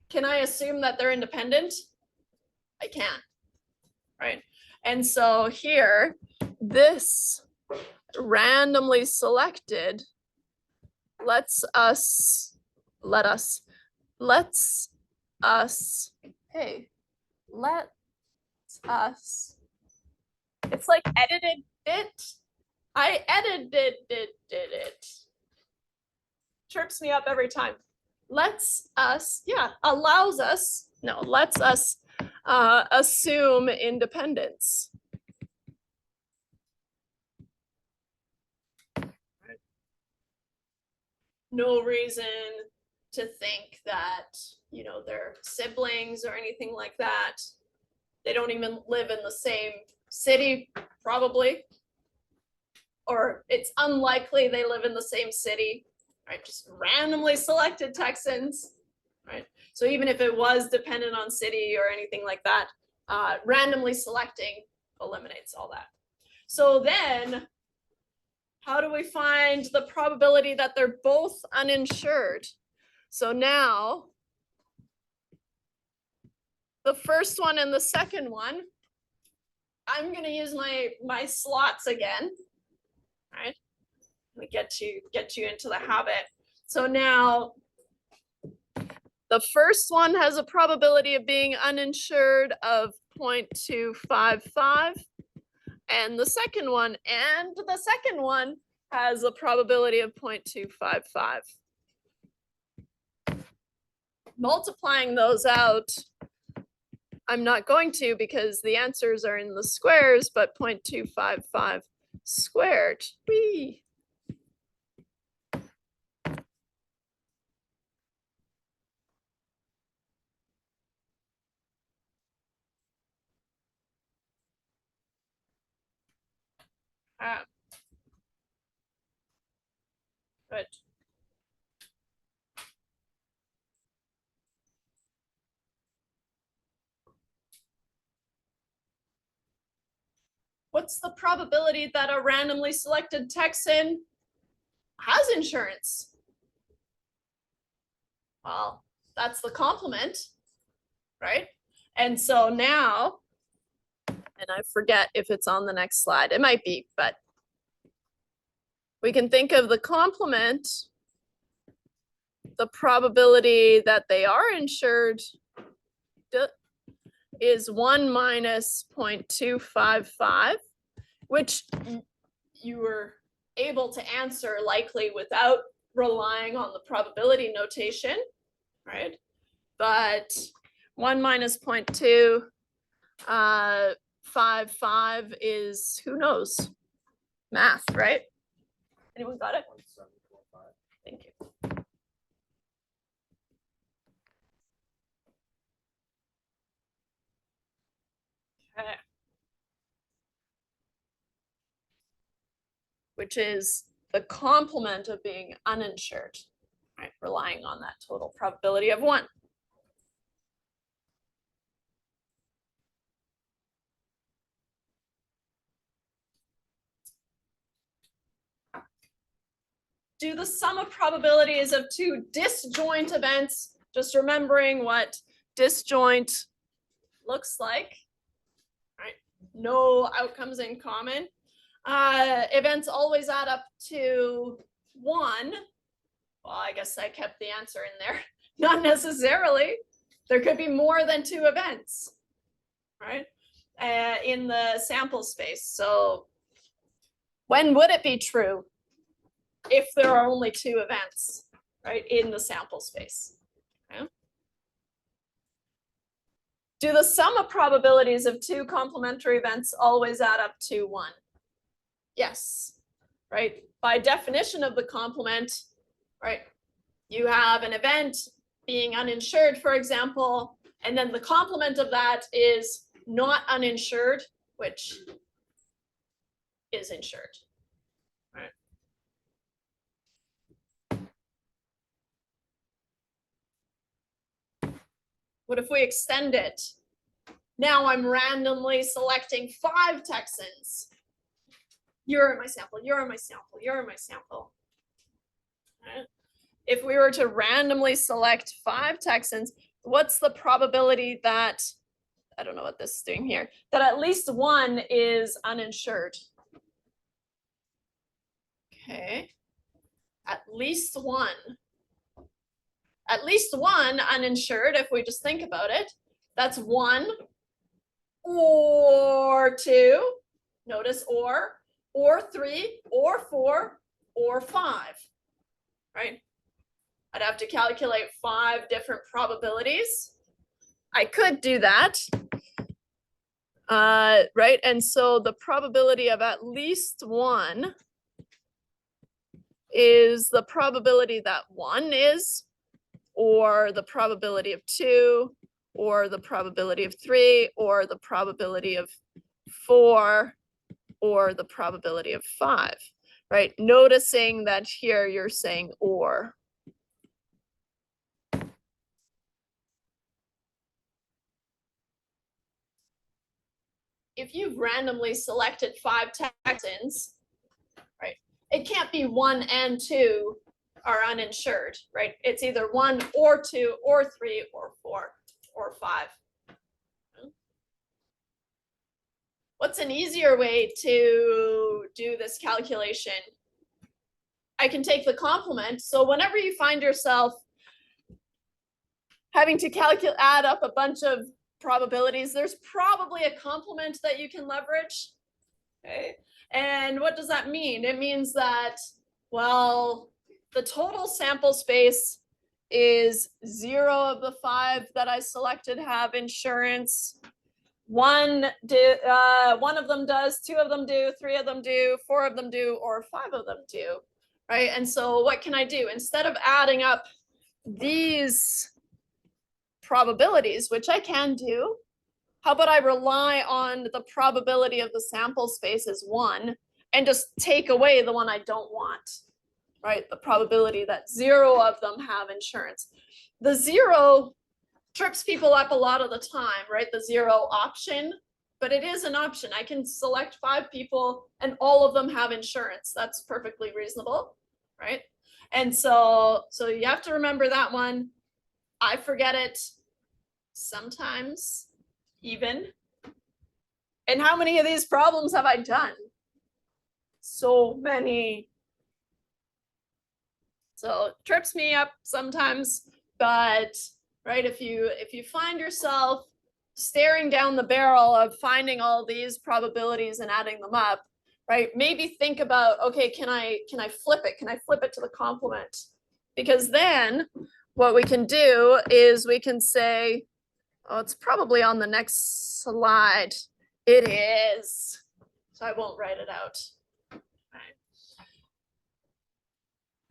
can I assume that they're independent? I can't, right? And so here, this randomly selected lets us, it's like edited it. I edited it. Chirps me up every time. Lets us assume independence. No reason to think that, you know, they're siblings or anything like that. They don't even live in the same city, probably. Or it's unlikely they live in the same city, right? Just randomly selected Texans, right? So even if it was dependent on city or anything like that, randomly selecting eliminates all that. So then, how do we find the probability that they're both uninsured? So now, the first one and the second one, I'm going to use my slots again, right? We get you into the habit. So now, the first one has a probability of being uninsured of 0.255. And the second one has a probability of 0.255. Multiplying those out, I'm not going to because the answers are in the squares, but 0.255 squared. Whee! Good. What's the probability that a randomly selected Texan has insurance? Well, that's the complement, right? And so now, and I forget if it's on the next slide, it might be, but we can think of the complement, the probability that they are insured is 1 minus 0.255, which you were able to answer likely without relying on the probability notation, right? But 1 minus 0.255 is, who knows? Math, right? Anyone got it? Thank you. Okay. Which is the complement of being uninsured, right? Relying on that total probability of 1. do the sum of probabilities of two disjoint events, just remembering what disjoint looks like, right? No outcomes in common. Events always add up to 1. Well, I guess I kept the answer in there. Not necessarily. There could be more than 2 events, right? In the sample space. So when would it be true? If there are only 2 events, right, in the sample space. Okay. Do the sum of probabilities of 2 complementary events always add up to 1? Yes, right? By definition of the complement, right, you have an event being uninsured, for example, and then the complement of that is not uninsured, which is insured. Right. What if we extend it? Now I'm randomly selecting 5 Texans. You're in my sample, you're in my sample, you're in my sample. Right. If we were to randomly select 5 Texans, what's the probability that, I don't know what this is doing here, that at least 1 is uninsured? Okay, at least 1. At least 1 uninsured, if we just think about it, that's 1 or 2, notice or 3 or 4 or 5, right? I'd have to calculate 5 different probabilities. I could do that, right? And so the probability of at least 1 is the probability that 1 is, or the probability of 2, or the probability of 3, or the probability of 4, or the probability of 5, right? Noticing that here you're saying or. If you've randomly selected 5 Texans, right, it can't be 1 and 2 are uninsured, right? It's either 1 or 2 or 3 or 4 or 5. What's an easier way to do this calculation? I can take the complement. So whenever you find yourself having to add up a bunch of probabilities, there's probably a complement that you can leverage. Okay. And what does that mean? It means that, well, the total sample space is 0 of the 5 that I selected have insurance. One of them does, 2 of them do, 3 of them do, 4 of them do, or 5 of them do, right? And so what can I do? Instead of adding up these probabilities, which I can do, how about I rely on the probability of the sample space as 1 and just take away the one I don't want, right? The probability that 0 of them have insurance. The 0 trips people up a lot of the time, right? The 0 option, but it is an option. I can select 5 people and all of them have insurance. That's perfectly reasonable, right? And so you have to remember that one. I forget it sometimes even. And how many of these problems have I done? So many. So it trips me up sometimes, but right, if you find yourself staring down the barrel of finding all these probabilities and adding them up, right, maybe think about, okay, can I flip it? Can I flip it to the complement? Because then what we can do is we can say, oh, it's probably on the next slide. It is. So I won't write it out. Right.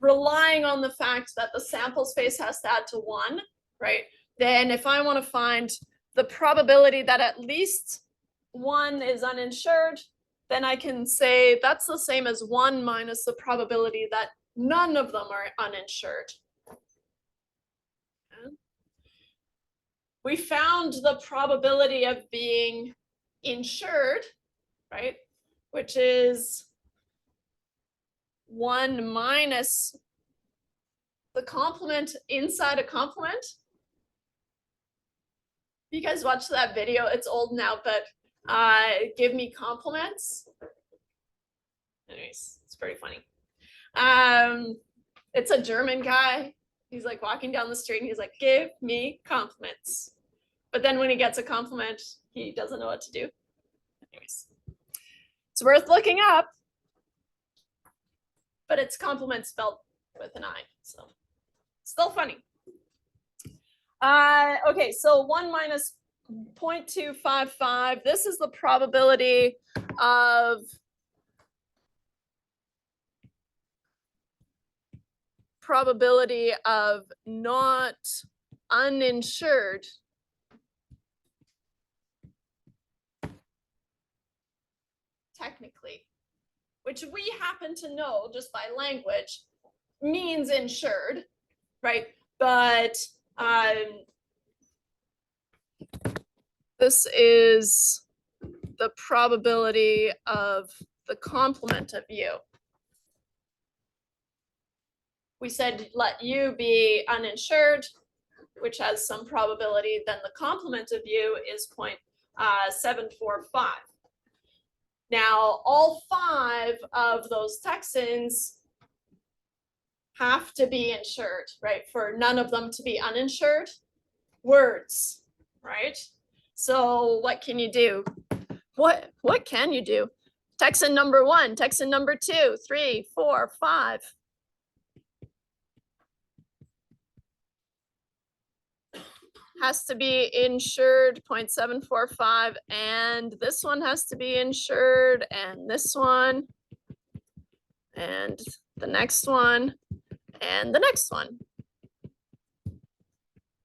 Relying on the fact that the sample space has to add to 1, right? Then if I want to find the probability that at least 1 is uninsured, then I can say that's the same as 1 minus the probability that none of them are uninsured. Okay. We found the probability of being insured, right? Which is 1 minus the complement inside a complement. You guys watch that video? It's old now, but give me compliments. Anyways, it's pretty funny. It's a German guy. He's like walking down the street and he's like, give me compliments. But then when he gets a compliment, he doesn't know what to do. Anyways, it's worth looking up. But it's compliments spelled with an I, so still funny. Okay, so 1 minus 0.255. This is the probability of not uninsured technically, which we happen to know just by language means insured, right? But this is the probability of the complement of U. We said let U be uninsured, which has some probability, then the complement of U is 0.745. Now, all 5 of those Texans have to be insured, right? For none of them to be uninsured. Words, right? So what can you do? What can you do? Texan number 1, Texan number 2, 3, 4, 5. Has to be insured 0.745, and this one has to be insured, and this one, and the next one, and the next one,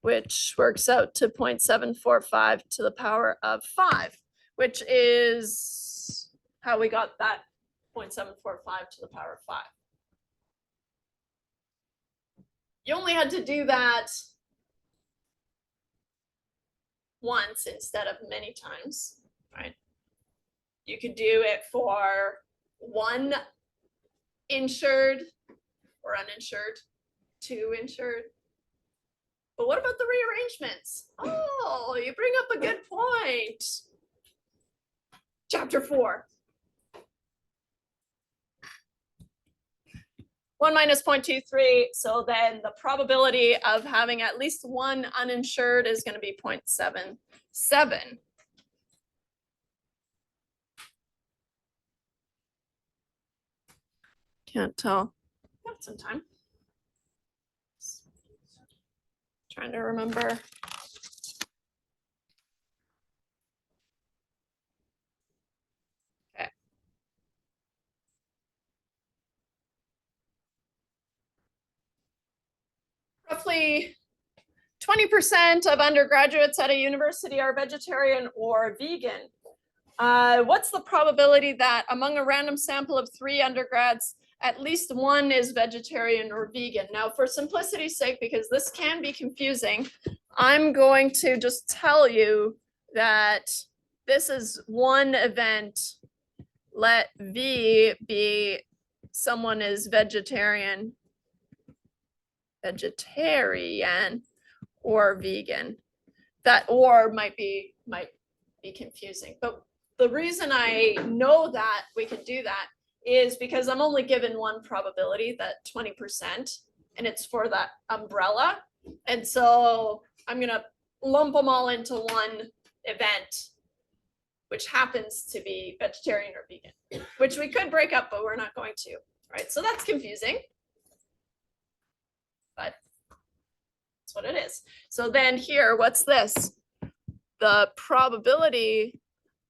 which works out to 0.745 to the power of 5, which is how we got that 0.745 to the power of 5. You only had to do that once instead of many times, right? You could do it for 1 insured or uninsured, 2 insured. But what about the rearrangements? Oh, you bring up a good point. Chapter 4. 1 minus 0.23, so then the probability of having at least 1 uninsured is going to be 0.77. Can't tell. Got some time. Trying to remember. Okay. Roughly 20% of undergraduates at a university are vegetarian or vegan. What's the probability that among a random sample of 3 undergrads, at least 1 is vegetarian or vegan? Now, for simplicity's sake, because this can be confusing, I'm going to just tell you that this is one event. Let V be someone is vegetarian or vegan. That or might be confusing. But the reason I know that we can do that is because I'm only given one probability, that 20%, and it's for that umbrella. And so I'm gonna lump them all into one event, which happens to be vegetarian or vegan, which we could break up, but we're not going to, right? So that's confusing, but that's what it is. So then here, what's this? The probability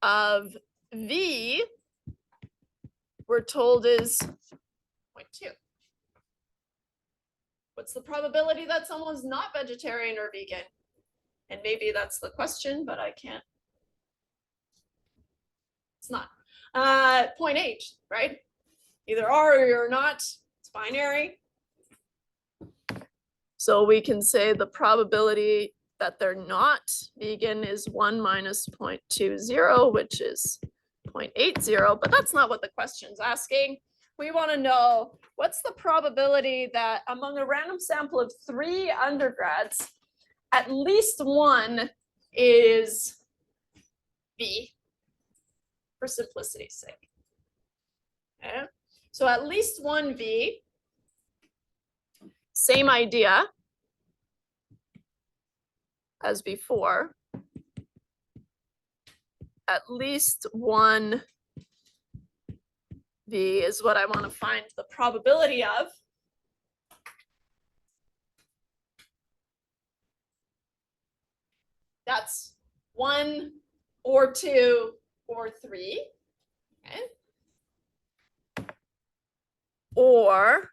of V, we're told, is 0.2. What's the probability that someone's not vegetarian or vegan? And maybe that's the question, but I can't. It's not. 0.8, right? Either are or you're not. It's binary. So we can say the probability that they're not vegan is 1 minus 0.20, which is 0.80, but that's not what the question's asking. we want to know what's the probability that among a random sample of 3 undergrads, at least one is B, for simplicity's sake. Okay. So at least one V, same idea as before. At least one V is what I want to find the probability of. That's 1 or 2 or 3. Okay. Or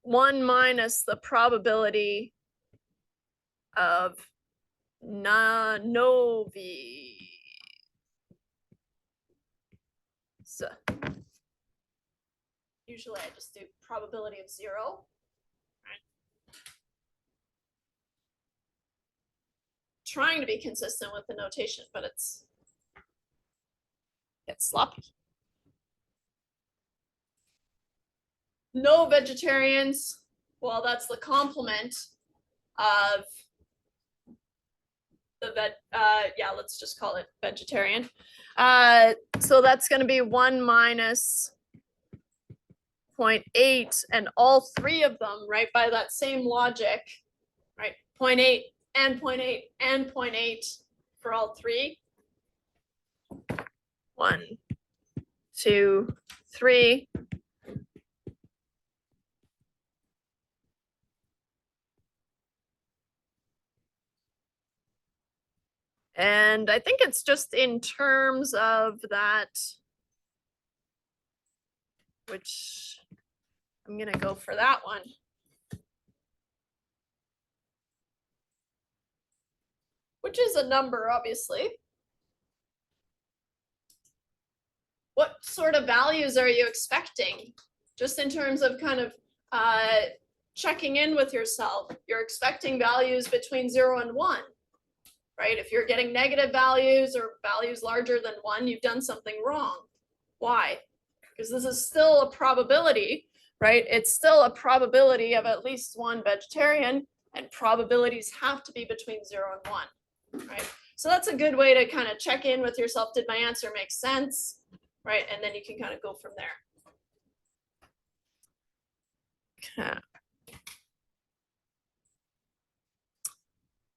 1 minus the probability of no V. So usually I just do probability of 0. Trying to be consistent with the notation, but it's sloppy. No vegetarians. Well, that's the complement of the yeah, let's just call it vegetarian. So that's going to be 1 minus 0.8, and all 3 of them, right, by that same logic, right, 0.8 and 0.8 and 0.8 for all 3. 1, 2, 3. And I think it's just in terms of that, which I'm going to go for that one. Which is a number, obviously. What sort of values are you expecting? Just in terms of kind of checking in with yourself. You're expecting values between 0 and 1. Right? If you're getting negative values or values larger than 1, you've done something wrong. Why? Because this is still a probability, right? It's still a probability of at least 1 vegetarian, and probabilities have to be between 0 and 1, right? So that's a good way to kind of check in with yourself. Did my answer make sense? Right? And then you can kind of go from there. Okay.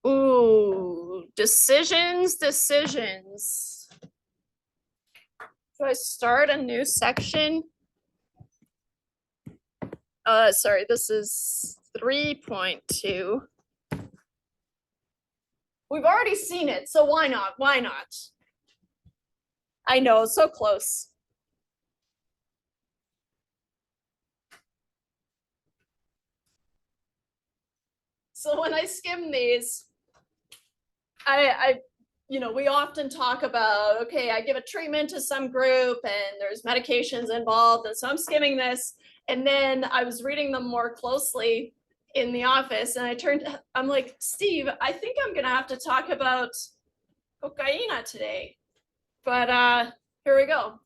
Ooh, decisions. Do I start a new section? Sorry, this is 3.2. We've already seen it, so why not? Why not? I know, so close. So when I skim these, we often talk about, okay, I give a treatment to some group and there's medications involved. And so I'm skimming this. And then I was reading them more closely in the office and I'm like, Steve, I think I'm going to have to talk about cocaine today. But here we go.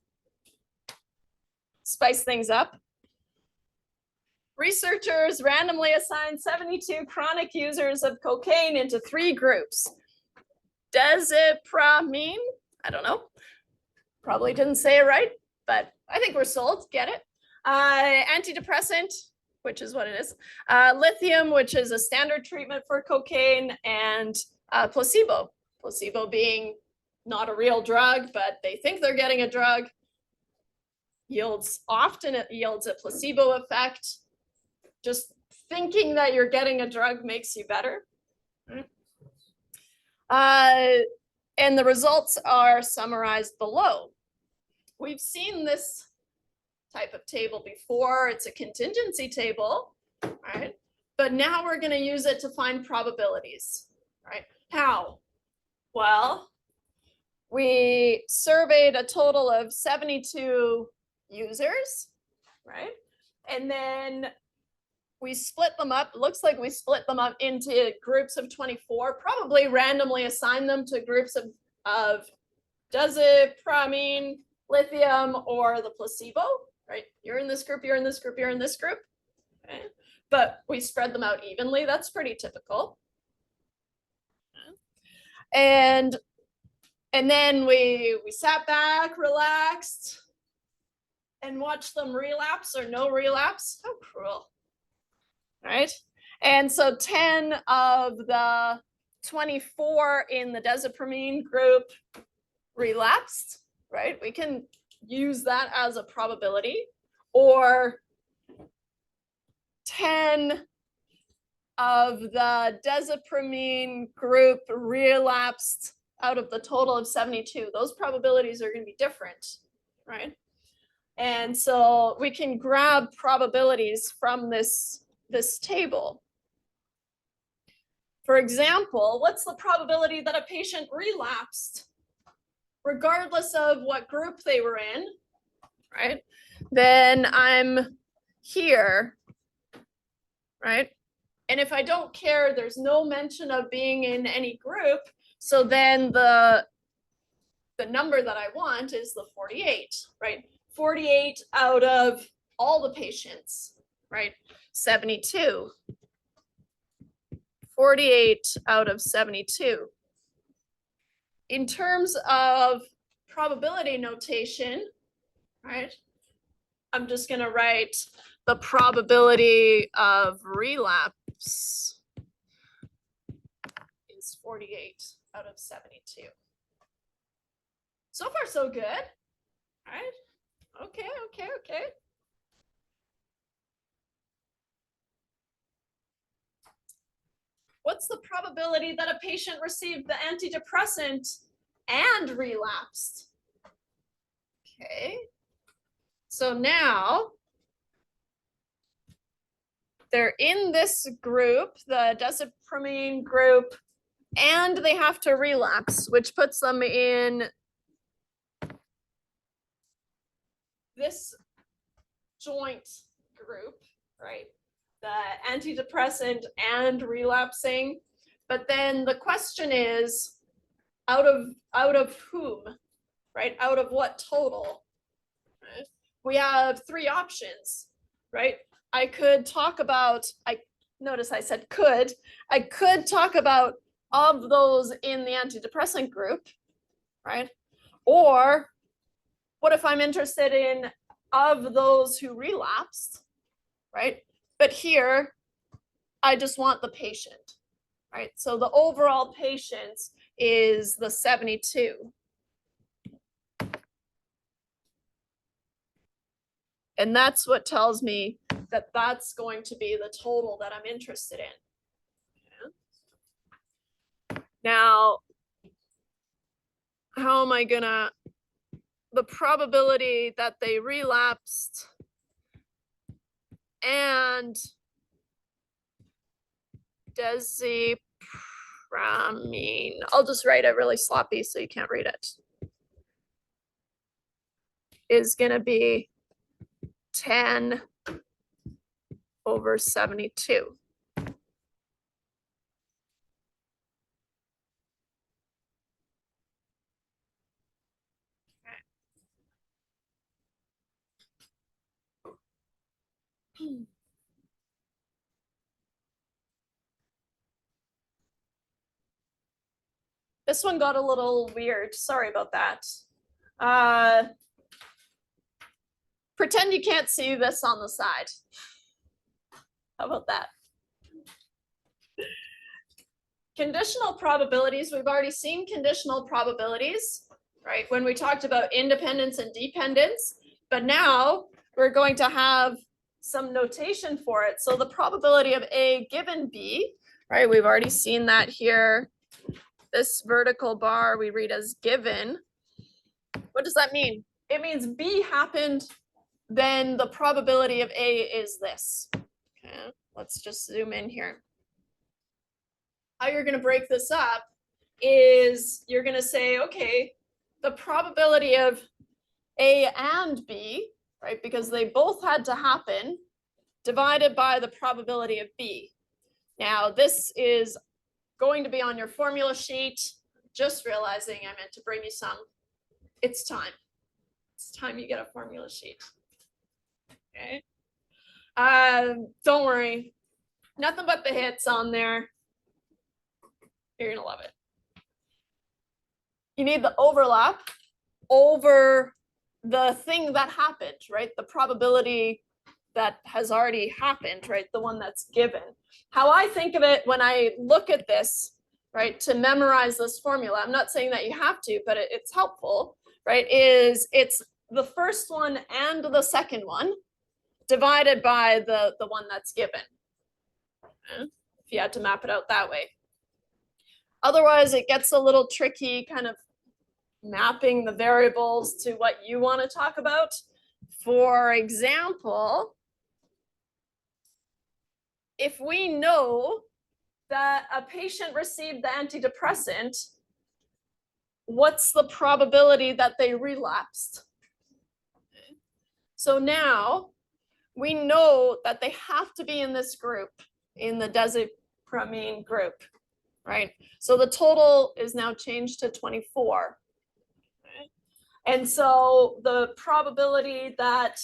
Spice things up. Researchers randomly assigned 72 chronic users of cocaine into 3 groups. Desipramine, I don't know, probably didn't say it right, but I think we're sold, get it. Antidepressant, which is what it is. Lithium, which is a standard treatment for cocaine, and placebo. Placebo being not a real drug, but they think they're getting a drug. Often it yields a placebo effect. Just thinking that you're getting a drug makes you better. And the results are summarized below. We've seen this type of table before. It's a contingency table, right? But now we're going to use it to find probabilities, right? How? Well, we surveyed a total of 72 users, right? And then we split them up. It looks like we split them up into groups of 24, probably randomly assigned them to groups of desipramine, lithium, or the placebo. right? You're in this group, you're in this group, you're in this group. Okay. But we spread them out evenly. That's pretty typical. And then we sat back, relaxed, and watched them relapse or no relapse. How cruel, right? And so 10 of the 24 in the desipramine group relapsed, right? We can use that as a probability. Or 10 of the desipramine group relapsed out of the total of 72. Those probabilities are going to be different, right? And so we can grab probabilities from this table. For example, what's the probability that a patient relapsed, regardless of what group they were in, right? Then I'm here, right? And if I don't care, there's no mention of being in any group. So then the number that I want is the 48, right? 48 out of all the patients, right? 72. 48 out of 72. In terms of probability notation, right? I'm just going to write the probability of relapse is 48 out of 72. So far, so good, right? Okay. What's the probability that a patient received the antidepressant and relapsed? Okay. So now they're in this group, the desipramine group, and they have to relapse, which puts them in this joint group, right? The antidepressant and relapsing. But then the question is, out of whom, right? Out of what total? Right? We have three options, right? I could talk about, notice I said could. I could talk about of those in the antidepressant group, right? Or what if I'm interested in of those who relapsed, right? But here, I just want the patient, right? So the overall patients is the 72. And that's what tells me that that's going to be the total that I'm interested in. Now, how am I gonna, the probability that they relapsed and desipramine, I'll just write it really sloppy so you can't read it, is gonna be 10 over 72. This one got a little weird. Sorry about that. Pretend you can't see this on the side. How about that? Conditional probabilities, we've already seen conditional probabilities, right? When we talked about independence and dependence, but now we're going to have some notation for it. So the probability of A given B, right? We've already seen that here. This vertical bar we read as given. What does that mean? It means B happened, then the probability of A is this. Okay, let's just zoom in here. How you're going to break this up is you're going to say, okay, the probability of A and B, right, because they both had to happen, divided by the probability of B. Now, this is going to be on your formula sheet. Just realizing I meant to bring you some. It's time. It's time you get a formula sheet. Okay. Don't worry. Nothing but the hits on there. You're gonna love it. You need the overlap over the thing that happened, right? The probability that has already happened, right? The one that's given. How I think of it when I look at this, right, to memorize this formula, I'm not saying that you have to, but it's helpful, right? Is it's the first one and the second one divided by the one that's given. Okay? If you had to map it out that way. Otherwise, it gets a little tricky, kind of mapping the variables to what you want to talk about. For example, if we know that a patient received the antidepressant, what's the probability that they relapsed? So now we know that they have to be in this group, in the desipramine group, right? So the total is now changed to 24. Okay? And so the probability that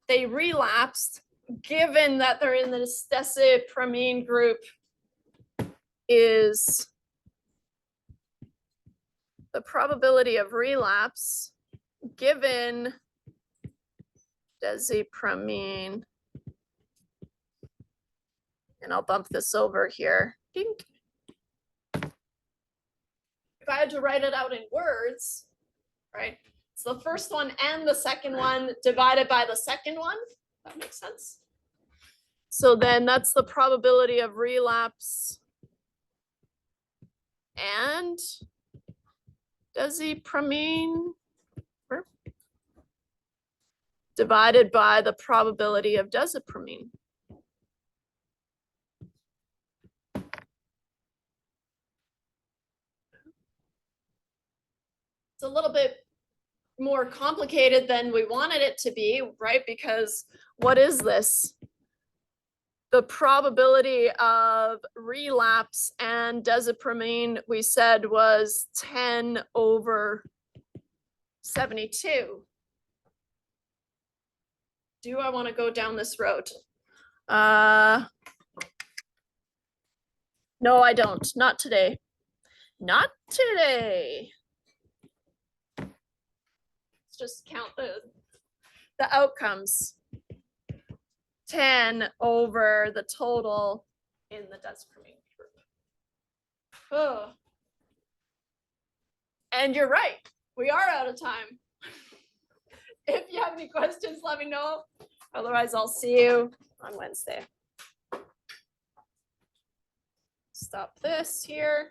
they relapsed, given that they're in this desipramine group, is the probability of relapse given desipramine, and I'll bump this over here. Dink. If I had to write it out in words, right? It's the first one and the second one divided by the second one. That makes sense. So then that's the probability of relapse and desipramine divided by the probability of desipramine. It's a little bit more complicated than we wanted it to be, right? Because what is this? The probability of relapse and desipramine, we said, was 10 over 72. Do I want to go down this road? No, I don't. Not today. Not today. Let's just count the outcomes. 10 over the total in the desipramine group. Oh. And you're right. We are out of time. If you have any questions, let me know. Otherwise, I'll see you on Wednesday. Stop this here.